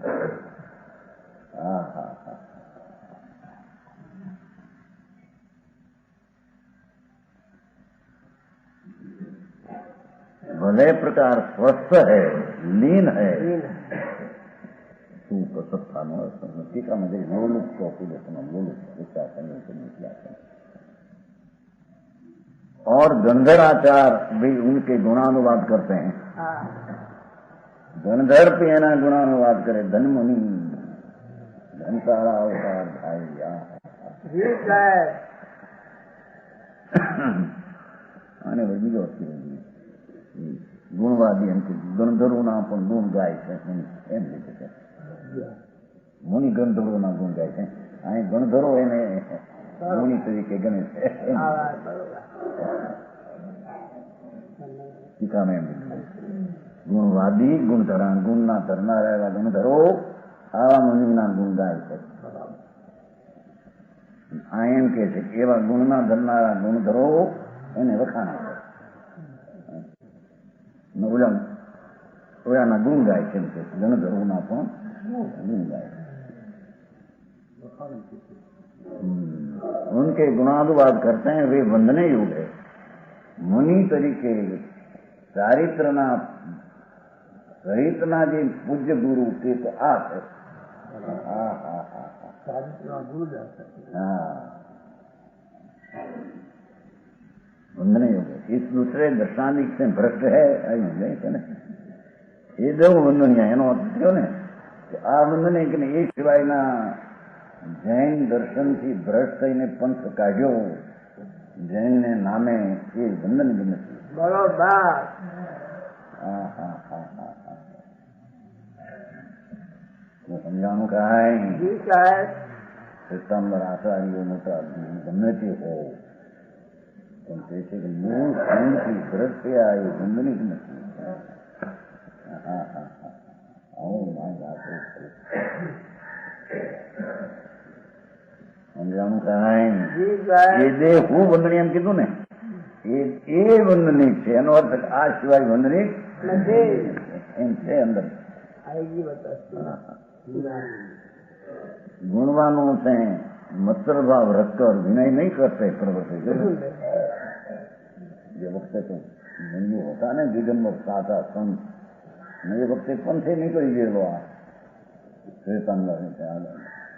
હા હા હા भले प्रकार स्वस्थ है लीन है सुख सत्तानो टीका में लोलुप को लोलुप और गंधराचार भी उनके गुणानुवाद करते हैं. गंधर पे ना गुणानुवाद करे धनमुनि घंटाड़ा अवतार भाई आने બીજો ગુણવાદી એમ કે ગણધરોના પણ ગુણ ગાય છે એમ રીતે છે. મુનિ ગણધરોના ગુણ ગાય છે. અહીં ગણધરો એને મુનિ તરીકે ગણે છે. ટીકામાં એમ ગુણવાદી ગુણધરા ગુણના ધરનારા એવા ગણધરો આવા મુનિના ગુણ ગાય છે. આ એમ કે છે કે એવા ગુણના ધરનારા ગુણધરો એને વખાણા છે. ઓયાના ગુણ ગાય છે, કે ગણધરોના પણ गुण गाए. उनके गुणानुवाद करते हैं, वे वंदने योग है. मुनि तरीके चारित्रना सहितना जे पूज्य गुरु ते तो आप है. वंदने योग है. इस दूसरे दर्शनादिक से भ्रष्ट है ये दो वंदनिया एनो अर्थ थयो ने आ वंदने के એ સિવાયના જૈન દર્શનથી ભ્રષ્ટ થઈને પંથ કાઢ્યો જૈનને નામે એ વંદન જ નથી. બરોબર. સમજાણું કાંઈ જી સાહેબ. શ્વેતાંબર આચાર્યો મોટા ગમે તે હો પણ તે છે કે મૂળ સંઘથી ભ્રષ્ટ થયા એ વંદની જ નથી. સમજાણું કાંઈ એ દેહ હું વંદની એમ કીધું ને એ વંદની છે. એનો અર્થ આ સિવાય વંદની એમ છે અંદર. ગુણવાનું છે મત્સર ભાવ રક્કર વિનય નહીં કરતે પ્રવૃત્તિ. જે વખતે તો મંજુ હતા ને દિગંબર સાચા સંત એ વખતે પંથે નીકળી ગયેલો આ શ્વેતાંબર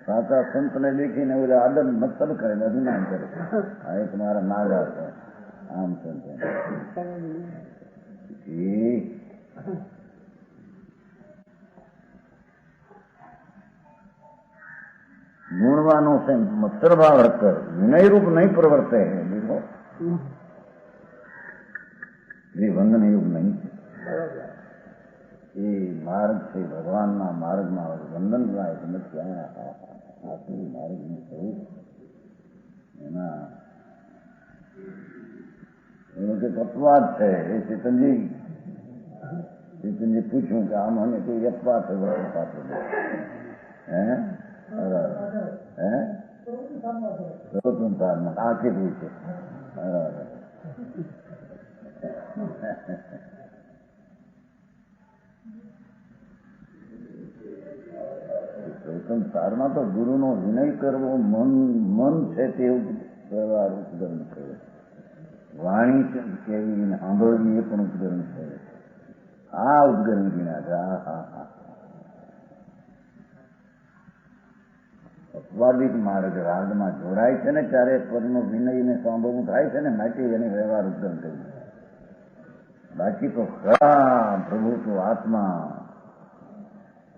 સાચા સંતને દેખીને ઓલા આદમ મત્સર કરે અભિમાન કરે. આ એક મારા નાગા છે આમ સંત ગુણવાનો છે મત્સર ભાવ રક્કર વિનય રૂપ નહીં પ્રવર્તે. દેખો એ વંદન યુગ નહીં છે. એ માર્ગ છે ભગવાનના માર્ગમાં વંદન લાયક નથી. આખું માર્ગનું સ્વરૂપ એના એનો કંઈક અપવાદ છે. એ ચેતનજી પૂછ્યું કે આમ મને કોઈ અપવાદ છે વસ્તુ પાછળ આથી પૂછે સંસારમાં તો ગુરુનો વિનય કરવો મન છે તે વ્યવહાર ઉપકરણ છે. વાણી કેવી સાંભળવી એ પણ ઉપકરણ છે. આ ઉપકરણ વિના છે. અપવાદિક માર્ગ રાગમાં જોડાય છે ને ત્યારે પરનો વિનય ને સાંભળવું થાય છે ને માટે એને વ્યવહાર ઉપકરણ કર્યું. બાકી તો ખરા પ્રભુ તો આત્મા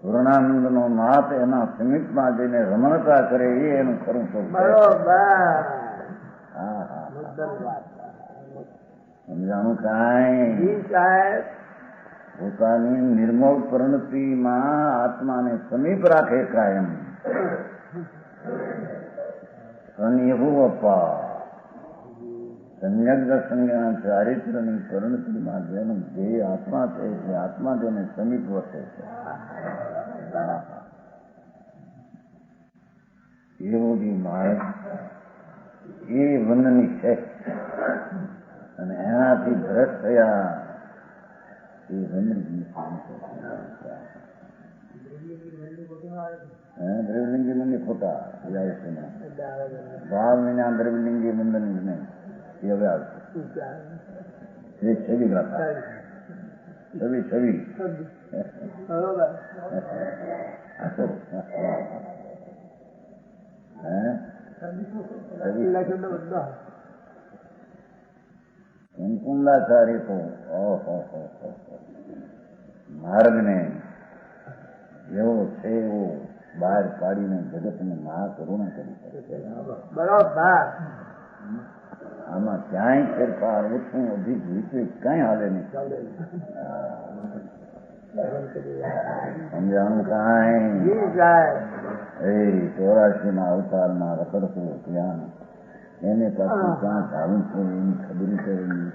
પૂર્ણાનંદ નો નાથ એના સમીપમાં જઈને રમણતા કરે એ એનું ખરું સ્વરૂપ. સમજાણું કાંઈ પોતાની નિર્મળ પરિણતિમાં આત્માને સમીપ રાખે કાયમ. એવું અપા સમ્યક દર્શનના ચારિત્રની પરિણતિમાં જેનું જે આત્મા છે તે આત્મા તેને સમીપ વસે છે. એવું જે માર્ગ એ વંદની છે અને એનાથી ભ્રષ્ટ થયા એ વંદની. દ્રવ્યલિંગી મંદિર ખોટા જાય છે ને ભાવ વિના દ્રવ્યલિંગી મંદિર નહીં. એ હવે આવશે છબી ગાતા છબી છબી કુંકુંદાચારી તો માર્ગને જેવો છે એવો બહાર પાડીને જગતને મહાકરુણા કરી શકે. બરોબર. આમાં ક્યાંય ફેરફાર ઓછું અધિક વિપરીત કઈ હાલે નહીં. સમજાણું કાંઈ એ 84 ના અવતારમાં રખડતો ત્યાં એને પાછું ક્યાં ચાલુ છે એની ખબર કરેલી.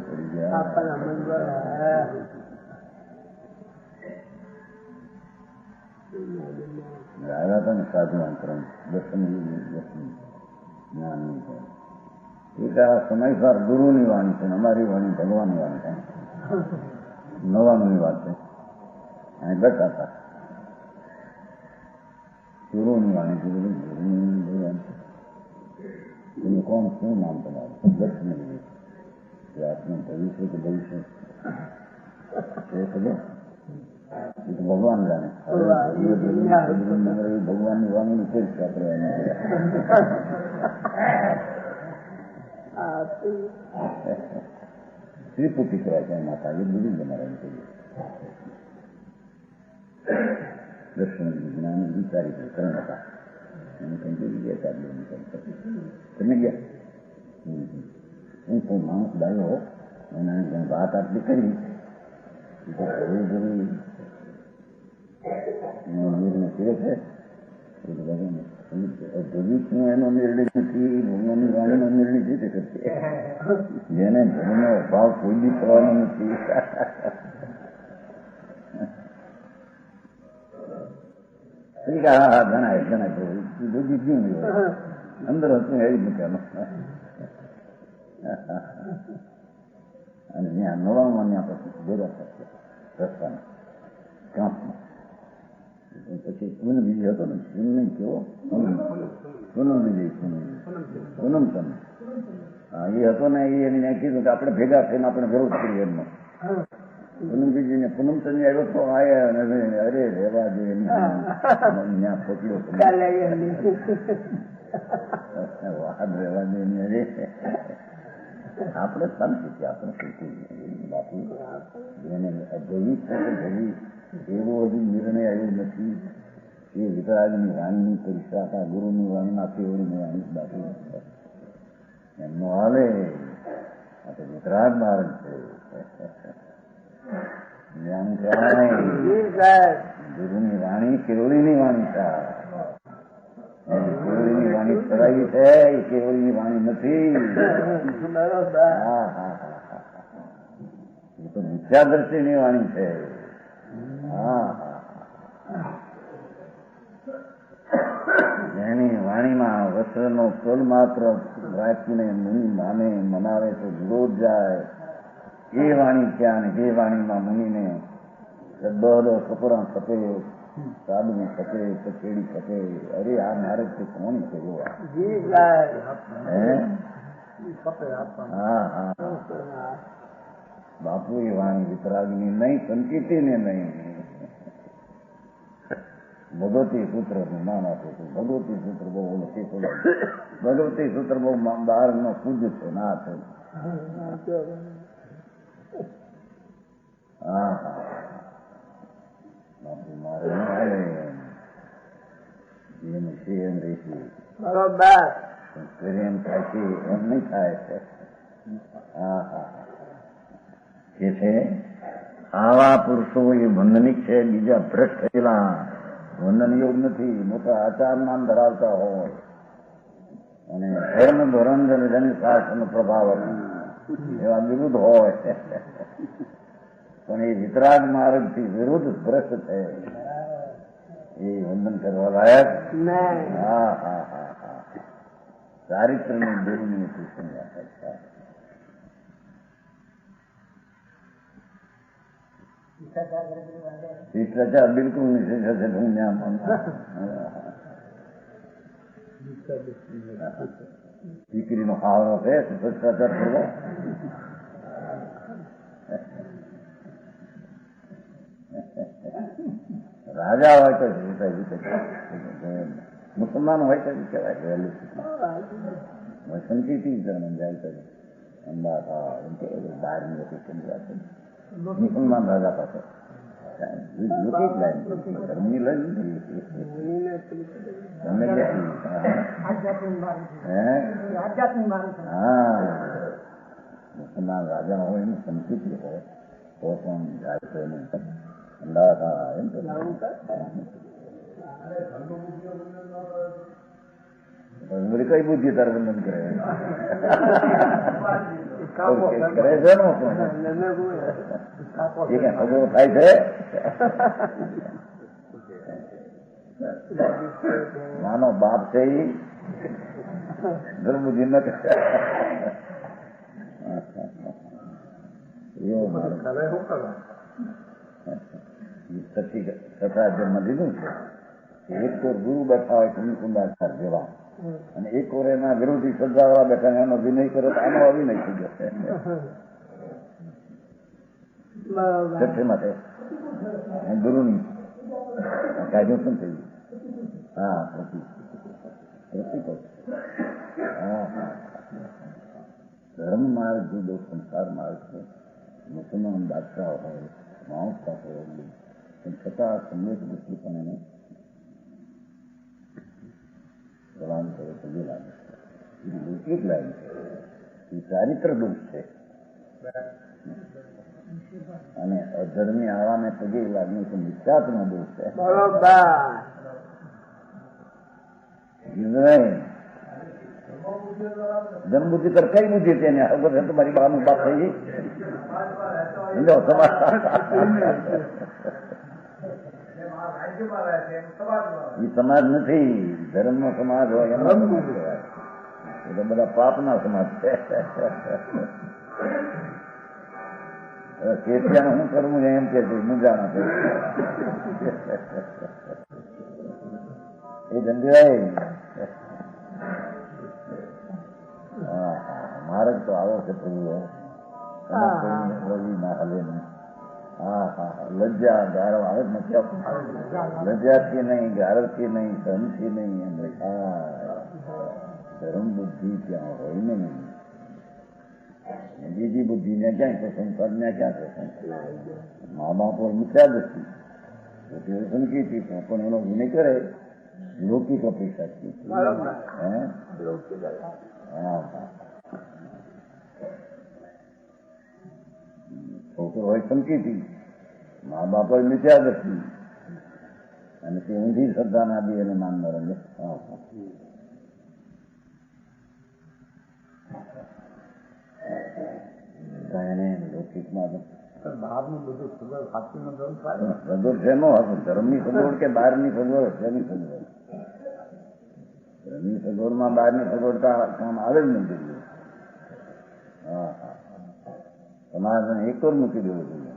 પડી ગયા આવ્યા હતા ને સાધુ અંતરણ દર્શન જ્ઞાન નહીં થાય. એક આ સમયસર ગુરુની વાણી છે, અમારી વાણી ભગવાનની વાણી છે. 99ની વાત છે. અહીં બેઠા હતા ગુરુની વાણી ગુરુની ભગવાન એનું કોણ શું નામ તમારું દર્શન આપનું ભવિષ્ય કે ભવિષ્ય એ ખબર એ તો ભગવાન જાણે. ભગવાનની વાણી નીચે જ આપણે શ્રીપુટી કહેવાય છે માતા એ બધું બનાવે કહીએ દર્શન જ્ઞાન વિચારી કરણ હતા એને કંઈ ગયા તમે ગયા હું કોઈ માણસ ડાયો અને વાત આટલી કરી જરૂરી એનો નિર્ણય કેવો છે ભવિષ્યનો એનો નિર્ણય નથી, ભગવાનની વાણીનો નિર્ણય છે તે કરશે જેને ધર્મનો ભાવ કોઈ બી થવાનો નથી. હા જણાય બધી ગયું અંદર હતું એવી મૂકેલો અને જ્યાં નવામાં ત્યાં પછી ભેગા થશે રસ્તાના કાંપમાં. પછી પૂનમ બીજી હતો ને પૂનમ કેવો પૂનમ બીજી પૂનમ તમે હા એ હતો ને એને કીધું કે આપણે ભેગા થઈને આપણે વિરોધ કરીએ એમનો. પૂનમ બીજીને પૂનમ ચંદ આવ્યો તો આયા અરે રેવા દે ત્યાં પકડ્યો વાદ રેવા દે અરે આપણે શાંતિથી આપણે બાકી એને જૈવિક જૈવિક એવો હજુ નિર્ણય આવ્યો નથી એ વિતરાગની વાણીની પરીક્ષા હતા ગુરુની વાણીના કેવળની વાણી બાકી એમનો હાલે આ તો વિતરાગ માર્ગ છે. જ્ઞાન કહેવાય ગુરુની વાણી કેવળીની વાણી થાય. કેવળીની વાણી કરાવી છે એ કેવળીની વાણી નથી. હા હા હા એ તો મિથ્યાદર્શીની વાણી છે. જેની વાણીમાં વસ્ત્રનો તોલ માત્ર રાખીને મુનિ માને મનાવે તો વિરોધ જાય એ વાણી ક્યાં ને એ વાણીમાં મુનિને દોડો કપડા ખપે સાધુ ખપે કચેડી ખપે. અરે આ મારે તે કોણ કર્યો હા હા બાપુ એ વાણી વિતરાગની નહીં સંકેતીને નહીં. ભગવતી સૂત્ર નું નામ આપ્યું હતું. ભગવતી સૂત્ર બહુ ઓળખી પડે. ભગવતી સૂત્ર બહુ બહાર નો પૂજ છે ના છે. હા હા બાપુ મારે ન આવે એમ છે એમ રહેશે બરોબર એમ થાય છે એમ નહીં થાય. હા હા એ છે આવા પુરુષો એ વંદનિક છે. બીજા ભ્રષ્ટ થયેલા વંદન યોગ નથી. મોટા આચાર નામ ધરાવતા હોય અને ધર્મ ધોરણ જનશાસ્ત્રનો પ્રભાવ એવા વિરુદ્ધ હોય પણ એ વિતરાગ માર્ગથી વિરુદ્ધ ભ્રષ્ટ છે એ વંદન કરવા લાયક. હા હા હા હા ચારિત્રની દેવની શિષ્ટાચાર બિલકુલ નહીં છે. દીકરીનો હાવરો છે ભ્રષ્ટાચાર કરવો. રાજા હોય તો મુસલમાન હોય તો કહેવાય વહેલું સંકેતી જાય તો અમદાવાદ એમ કે બહારની હતી સમજાશે મુસલમાન રાજા પાસે ધર્મની લઈ તમે હા મુસલમાન રાજા હોય એનું સંકેતી હોય તો પણ જાય તો એને અમદાવાદ એમ તો કઈ બુદ્ધિ તાર વંદન કરે કરે છે ને થાય છે. નાનો બાપ છે એ ધર્મબુદ્ધિ ન કરે એવો મારો કથા જન્મ લીધું છે. એક તો ગુરુ બેઠા હોય કુંડાચાર જેવા અને એક ઓર એના વિરોધી શ્રદ્ધાવાળા બેઠા એનો વિનય કરે તો આનો અવિનય થઈ જશે. છઠ્ઠે માટે ગુરુની કાયદો પણ થઈ ગયું. હા પ્રતિક હા ધર્મ માર્ગ જુદો સંસાર માર્ગ છે. મુસલમાન બાદશાહ હોય માણસ સાથે હોય પણ છતાં સંદેશ દૃષ્ટિ પણ એને પ્રદાન કરે પગે લાગે છે. લૌકિક લાગે છે એ ચારિત્ર દોષ છે અને અધર્મી આવાને પગે લાગણી તો મિથ્યાત્મનો દોષ છે. જન્મબુદ્ધિ કર કઈ બુદ્ધિ છે એને ખબર છે તમારી બહારનું બાપ થઈ ગઈ એ સમાજ નથી. ધર્મનો સમાજ હોય એનો સમાજ કહેવાય. એટલે બધા પાપના સમાજ છે. કેતિયાનું શું કરવું એમ કે છે મુંજાણા છે એ ધંધાય. માર્ગ તો આવો છે પ્રભુ ના હલે નહીં. હા હા લજ્જા ગાળો આવે જ નથી. લજ્જાથી નહીં, ગાળવથી નહીં, ધનથી નહીં એમ ધર્મ બુદ્ધિ ત્યાં હોય નહીં. બીજી બુદ્ધિ ને ક્યાં પસંદ કરને ક્યાં પસંદ. મા બાપ હોય મિથ્યા દૃષ્ટિ સંકેતી પણ એનો વિનય કરે લૌકિક અપેક્ષાથી. છોકરો હોય સંકેતી, મા બાપ હોય મિથ્યા દૃષ્ટિ અને તે ઊંધી શ્રદ્ધા ના દે એને માનનાર. એને લૌકિકમાં બહારનું બધું સગવડ સાચું સગવડ છે નો હતું. ધર્મની સગવડ કે બહારની સગવડ? શેની સગવડ? ધર્મની સગવડમાં બહારની સગવડતા કામ આવે જ નથી. હા હા સમાજને એક જ મૂકી દેવું જોઈએ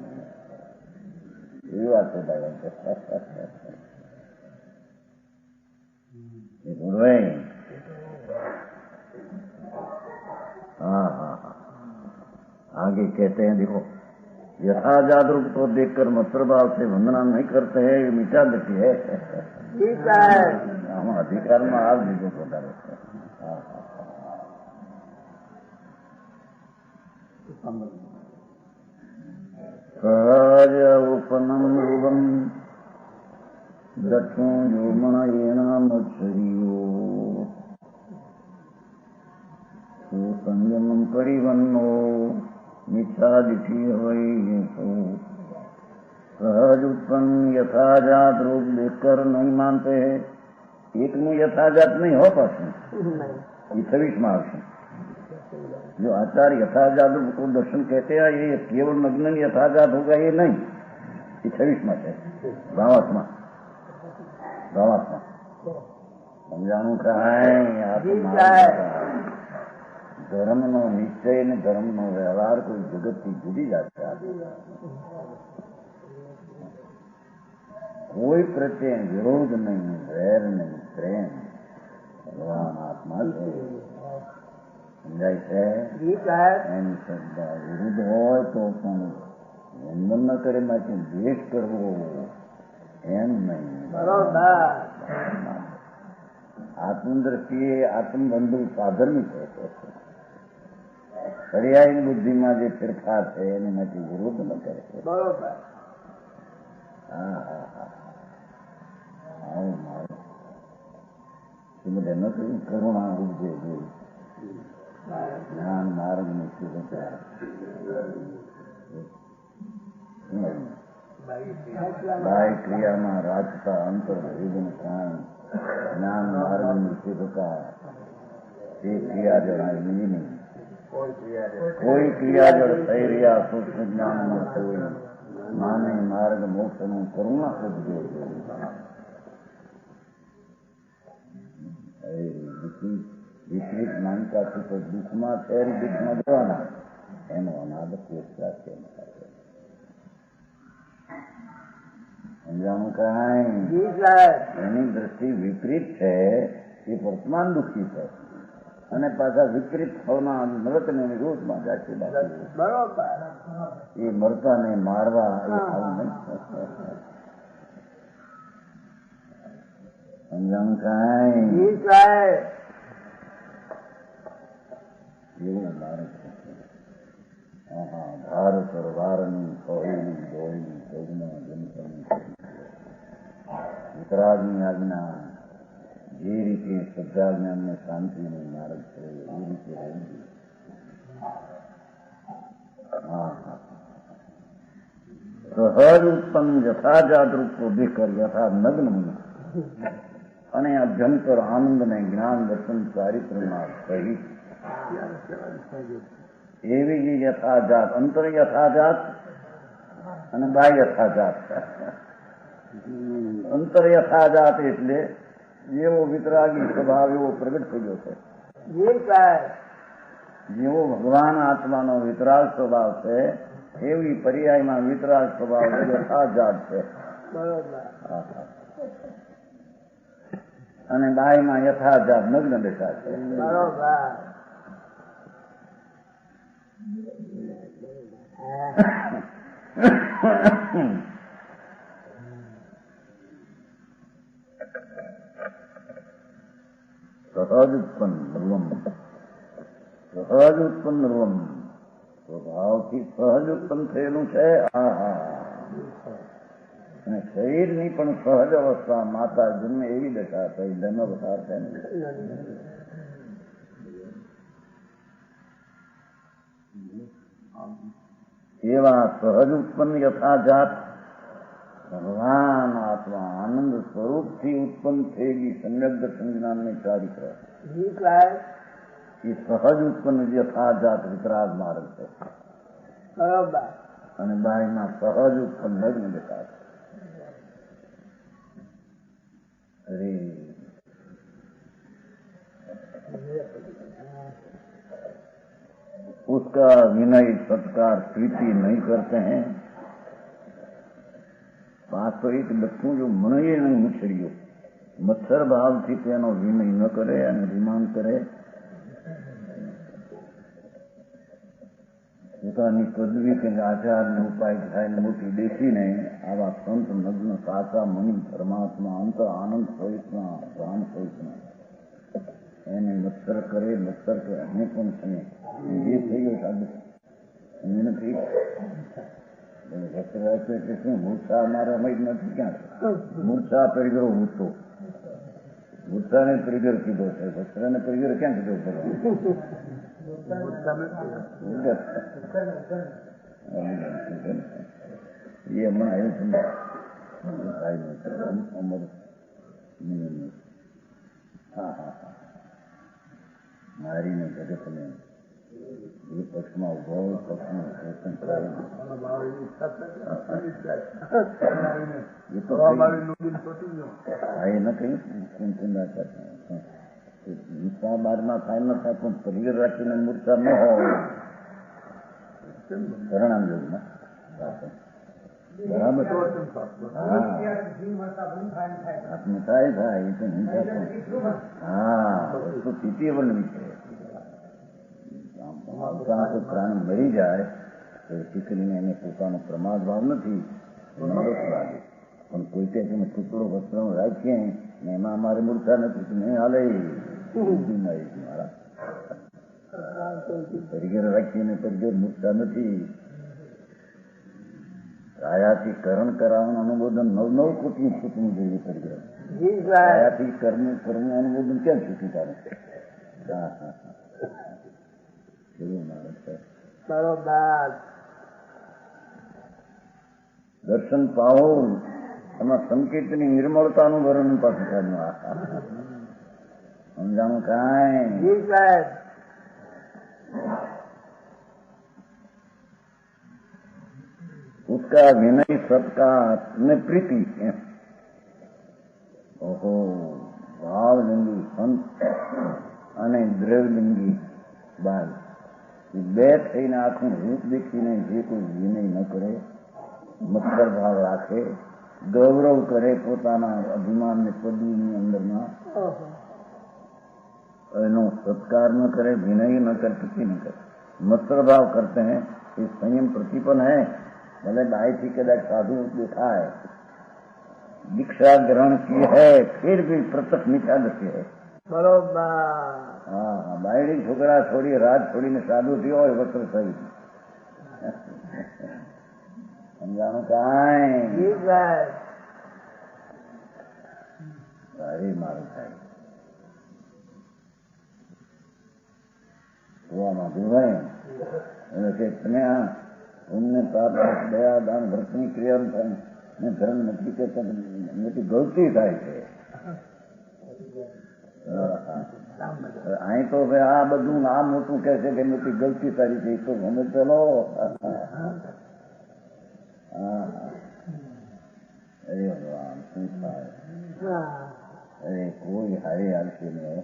એવી વાત છે ભાઈ. हाँ हाँ हाँ आगे कहते हैं देखो यथाजात रूप को देखकर मत्सर भाव से वंदना नहीं करते हैं ये मीठा दृष्टि है. हम अधिकार में आप जीवो पता रहते सहज उपनम रूपम दक्षो योमण येना मत्सरियो संयम परिवन्नो मिथ्यादिति હોય सहज उत्पन्न यथाजात रूप देखकर नहीं मानते हैं. एक में यथाजात नहीं हो पाते. ये 26 में आवश्य जो आचार्य यथाजात रूप को दर्शन कहते हैं ये केवल नग्न यथाजात होगा ये नहीं. ये 26 में है भावात्मा. समझाणु है ધર્મનો નિશ્ચય અને ધર્મનો વ્યવહાર કોઈ જગતથી જુદી જાત છે. કોઈ પ્રત્યે વિરોધ નહીં, વેર નહીં, પ્રેમ. ભગવાન આત્મા છે. સમજાય છે? એની શ્રદ્ધા વિરુદ્ધ હોય તો પણ વંદન ન કરે માટે દ્વેષ કરવો એમ નહીં. આત્મદ્રષ્ટિએ આત્મબંધુ સાધર્મિક છે. પર્યાયની બુદ્ધિમાં જે ફેરફાર છે એને માટે વિરોધ ન કરે. બરોબર. હા હા હા આવું મારું શ્રીમદ ન કહ્યું કરુણા ઉપજે જોઈ જ્ઞાન માર્ગની સુરતા બાહ્ય ક્રિયામાં રાજતા અંતર ભેદન કામ જ્ઞાન માર્ગની સુરતા એ ક્રિયા જણાય નહીં. કોઈ ક્રિયા જળ થઈ રહ્યા સૂક્ષ્મ જ્ઞાનમાં કોઈ માને માર્ગ મોક્ષનું કરુણા ઉપજે. વિપરીત માનતાથી તો દુઃખમાં છે દુઃખમાં જવાના એનો અનાદ પુરસ્કાર છે. સમજાણું કાંઈ? એની દ્રષ્ટિ વિપરીત છે એ વર્તમાન દુઃખી છે અને પાછા વિપરીત ફળમાં નરકને વિરોધમાં જાય બરોબર. એ મરતાને મારવા એ સારું નહીં. સમજાણું કાંઈ? એવું મારે ભારત વારની પહેલી દોડની ચૌદમાં જનસની વિતરાગની આજ્ઞા જે રીતે શ્રદ્ધાજ્ઞાનને શાંતિની માર્ગ છે એ રીતે રહેવું. સહજ ઉત્પન્ન યથાજાત રૂપ को देखकर यथा नग्न होना અને અભ્યંતર આનંદને જ્ઞાન દર્શન ચારિત્રના સહિત એવી જ યથાજાત અંતર યથાજાત અને બાહ્ય યથાજાત. અંતર યથાજાત એટલે જેવો વિતરાગી સ્વભાવ એવો પ્રગટ થયો છે. જેવો ભગવાન આત્માનો વિતરાગ સ્વભાવ છે એવી પર્યાયમાં વિતરાગ સ્વભાવ યથાજાત છે અને બાહ્યમાં યથાજાત નગ્ન બેઠા છે. સહજ ઉત્પન્ન નર્વમ સ્વભાવથી સહજ ઉત્પન્ન થયેલું છે. અને શરીરની પણ સહજ અવસ્થા માતા જન્મે એવી દશા થઈ જન્મ પસાર થાય એવા સહજ ઉત્પન્ન યથાજાત ભગવાન આત્મા આનંદ સ્વરૂપથી ઉત્પન્ન થયેલી સમ્યક દર્શન જ્ઞાનની ચારિત્ર એ સહજ ઉત્પન્ન યથાજાત વિતરાગ માર્ગ છે અને બાહ્યમાં સહજ ઉત્પન્ન લગ્ન દેખાય. अरे उसका विनय सत्कार प्रीति नहीं करते हैं. पास तो एक बच्चों जो मनये नहीं उछड़ियो मच्छर भाव थी तेनो विनय न करे અને વિમાન કરે. પોતાની પદવી કે આચારને ઉપાય થાય મોટી દેખીને આવા સંત નગ્ન સાચા મની પરમાત્મા અંત આનંદ સહિતના પ્રાણ સહિતના એને મત્સર કરે. મત્સર કે અમે પણ છીએ જે થઈ ગયો સાધુ એને નથી એટલે શું મૂર્છા અમારા મય નથી. ક્યાં મૂર્છા પરિગરો મૂર્છો મૂર્છાને પરિગર કીધો છે વસ્ત્રને પરિગર ક્યાં કીધો કરો. એ હમણાં એવું અમર મારીને જગતને એ પક્ષમાં ઉભો પક્ષનું શોષણ કરે એ તો ન કહ્યું મૂર્છા બારમાં થાય ન થાય પણ પરિગર રાખીને મૂર્છા ન હોય પરિણામ યોગમાં બરાબર. થાય થાય એ તો વસ્તુ સ્થિતિ વર્ણવી છે. પ્રાણી મરી જાય તો દીકરીને એને પોતાનો પ્રમાદ ભાવ નથી લાગે પણ કોઈ તે ટુકડો વસ્ત્ર રાખીએ ને એમાં અમારે મૂર્છા નથી નહીં હાલે મારા પરિગર રાખીને પરિગર મૂર્છા નથી. કાયાથી કર્મ કરાવવાનું અનુમોદન 9 કોટી છૂટવું જોઈએ. પરિગર કાયાથી કર્મ અનુમોદન ક્યાં છૂટી કાઢે? કેવું માણસ છે. દર્શન પાહો એમાં સંકેતની નિર્મળતાનું વર્ણન પાછું કાઢ્યું. સમજાણું કાંઈ? उसका विनय सत्कार ने प्रीति. ओहो भाव बिंदु संत અને દ્રવલિંગી બાલ બે થઈને આખું રૂપ દેખીને જે કોઈ વિનય ન કરે, મત્સર ભાવ રાખે, ગૌરવ કરે પોતાના અભિમાન ને પદવીની અંદરમાં, એનો सत्कार न करे, विनय न करे, कुछ न करे, मत्सर भाव करते हैं, ये संयम प्रतिपन्न है। भले बाई थी कदा साधु देखा है, दीक्षा ग्रहण की है, फिर भी प्रत्यक्ष मिथ्या दृष्टि है। बरोबर। हाँ, बायडी छोकरा छोड़ी रात छोड़ी ने साधु थी और वस्त्र सही समझानो कहाँ है सारी मारू सारी हुआ दुआएं કે તમે આ પુણ્ય પાપ દયા દાન વ્રતની ક્રિયા ધર્મ નથી કે મોટી ગલતી થાય છે। અહીં તો ભાઈ આ બધું આ મોટું કહે છે કે મોટી ગલતી તારી છે, તો ગમે ચલો અરે ભગવાન શું થાય? અરે કોઈ હારે આવશે નહીં,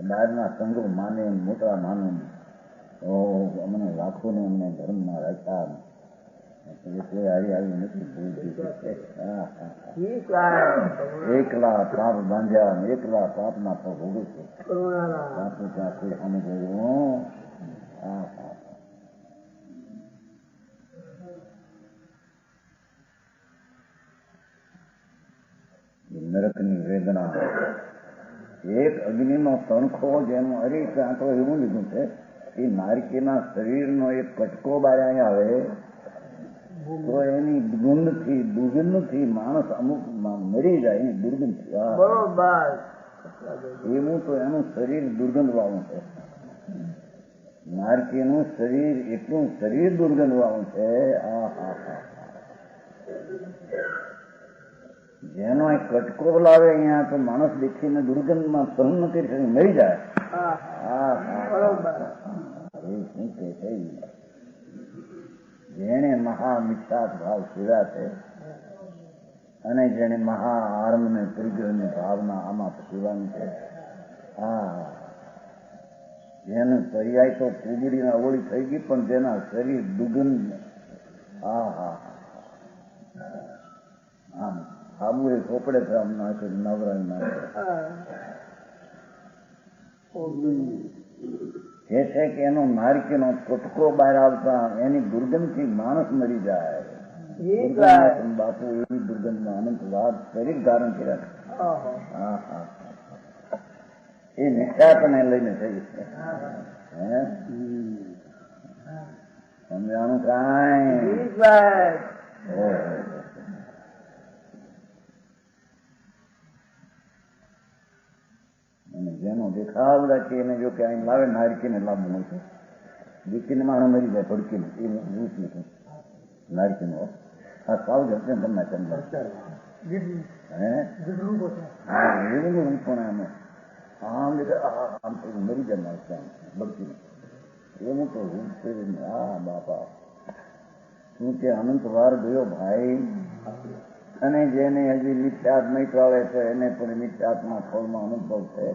બહારના સંઘો માને મોટા માને અમને લાખો ને અમને ધર્મમાં રાખ્યા, કોઈ હારી આવી નથી ભૂલતી। એકલા પાપ બાંધ્યા, એકલા પાપના પગ ભોગવે છે, પાપું ત્યાં કોઈ સામે ગયું। નરકની વેદના, એક અગ્નિનો તણખો જેનું અરે ત્યાં તો એવું લીધું છે એ નારકીના શરીરનો એક કટકો બહાર અહીંયા આવે તો એની દુર્ગંધથી માણસ અમુક મરી જાય, એની દુર્ગંધથી એવું તો એનું શરીર દુર્ગંધ વાળું છે। નારકીનું શરીર એટલું શરીર દુર્ગંધ વાળું છે, જેનો એક કટકો લાવે અહીંયા તો માણસ દેખીને દુર્ગંધમાં સહન ન કરી શકે, મરી જાય। શું કે છે જેને મહા મિથ્યાત ભાવ સીધા છે અને જેને મહા આર્મ ને ત્રિગ્રહની ભાવના આમાં પીવાની છે, જેનું પર્યાય તો કુબડીના ઓળી થઈ ગઈ, પણ જેના શરીર દુર્ગંધ આમ આબુ એ ચોપડે છે, આમ નાખે નવરાઈ નાખે કે છે કે એનો નારકીનો કટકો બહાર આવતા એની દુર્ગંધથી માણસ મરી જાય। બાપુ એવી દુર્ગંધમાં અનંત વાત શરીર ધારણ કર્યા એ નિષ્ઠાને લઈને થઈ છે। સમજાણું કાંઈ જેનો દેખાવ રાખી એને જો કે અહીં લાવે નારકીને લાભ મળે છે, દીકરીને માણસ મરી જાય પડકીને, એ રૂપ નથી નારકીનો। આ સાવ જશે તમને ચંદ્ર રૂપ પણ અમે આમ આમ મરી જાય માણસ બળકીને, એવું તો રૂપ છે। બાપા શું કે અનંત વાર ગયો ભાઈ, અને જેને હજી મિથ્યાત નહીં ચાલે છે એને પણ મિથ્યાતના ફળમાં અનુભવ છે।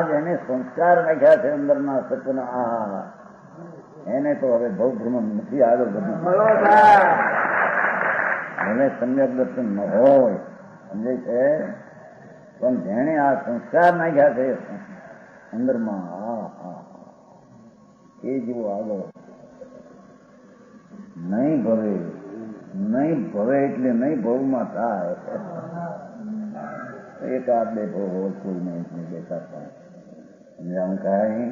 જેને સંસ્કાર નાખ્યા છે અંદરના સત્યના, એને તો હવે બહુ ભ્રમણ નથી આગળ બધું, ભલે સમ્યક દર્શન ન હોય સમજે છે, પણ જેને આ સંસ્કાર નાખ્યા છે અંદરમાં એ જેવું આગળ નહીં ભવે, નહીં ભવે એટલે નહીં ભવમાં થાય, એકાદ બે ભવ કોઈ નહીં બેઠા થાય સમજાવું કાંઈ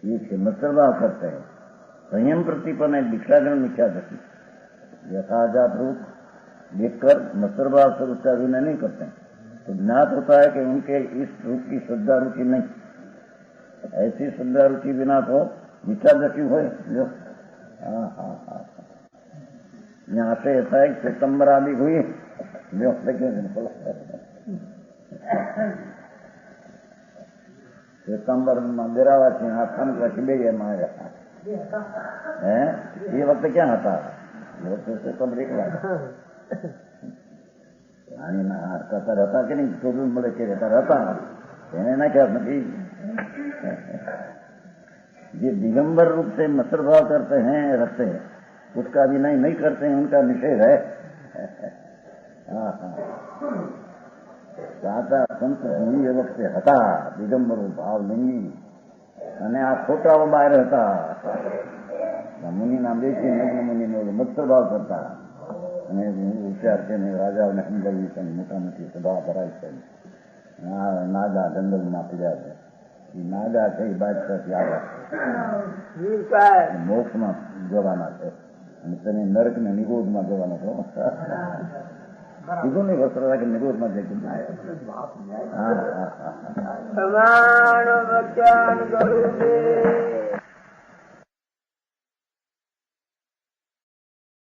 ये છે મત્સરભાવ કરते हैं, संयम प्रतिपन्न है, दीक्षाग्रहण मिथ्या दृष्टि, यथाजात रूप देखकर मत्सरभाव से उसका विनय नहीं करते हैं, तो ज्ञात होता है कि उनके इस रूप की श्रद्धा रुचि नहीं, ऐसी श्रद्धा रुचि बिना तो मिथ्या दृष्टि हो जो। यहाँ से ऐसा है सितंबर आदि हुई जो सितंबर मंदिरावासी हाथन कचबे माया है, ये वक्त क्या था वो तो सितंबर एक પાણીના કરતા હતા કે નહીં, શોધવું મળે કે રહેતા હતા એને નાખ્યા નથી. જે दिगंबर रूप से मत्सर भाव करते हैं रखते हैं, उसका अभिनय नहीं करते हैं, उनका निषेध है. સાચા સંત મુનિ એ વખતે હતા દિગંબરો ભાવ લિંગી, અને આ છોકરાઓ બહાર હતા. મુનિના બેસી નગ્ન મુનિનો મત્સર ભાવ કરતા, અને હોશિયાર છે ને રાજાઓને સમજાવી છે, મોટા મોટી સભા ભરાય છે. નાગા જંગલમાં પીડ્યા છે. એ નાગા છે એ બાદશાહથી આવ્યા મોક્ષમાં જવાના છે, અને તેને નરક ને નિરોધમાં જવાનો છો. કીધું નહીં વસ્ત્ર રાખી નિરોધમાં જઈ પ્રમાણ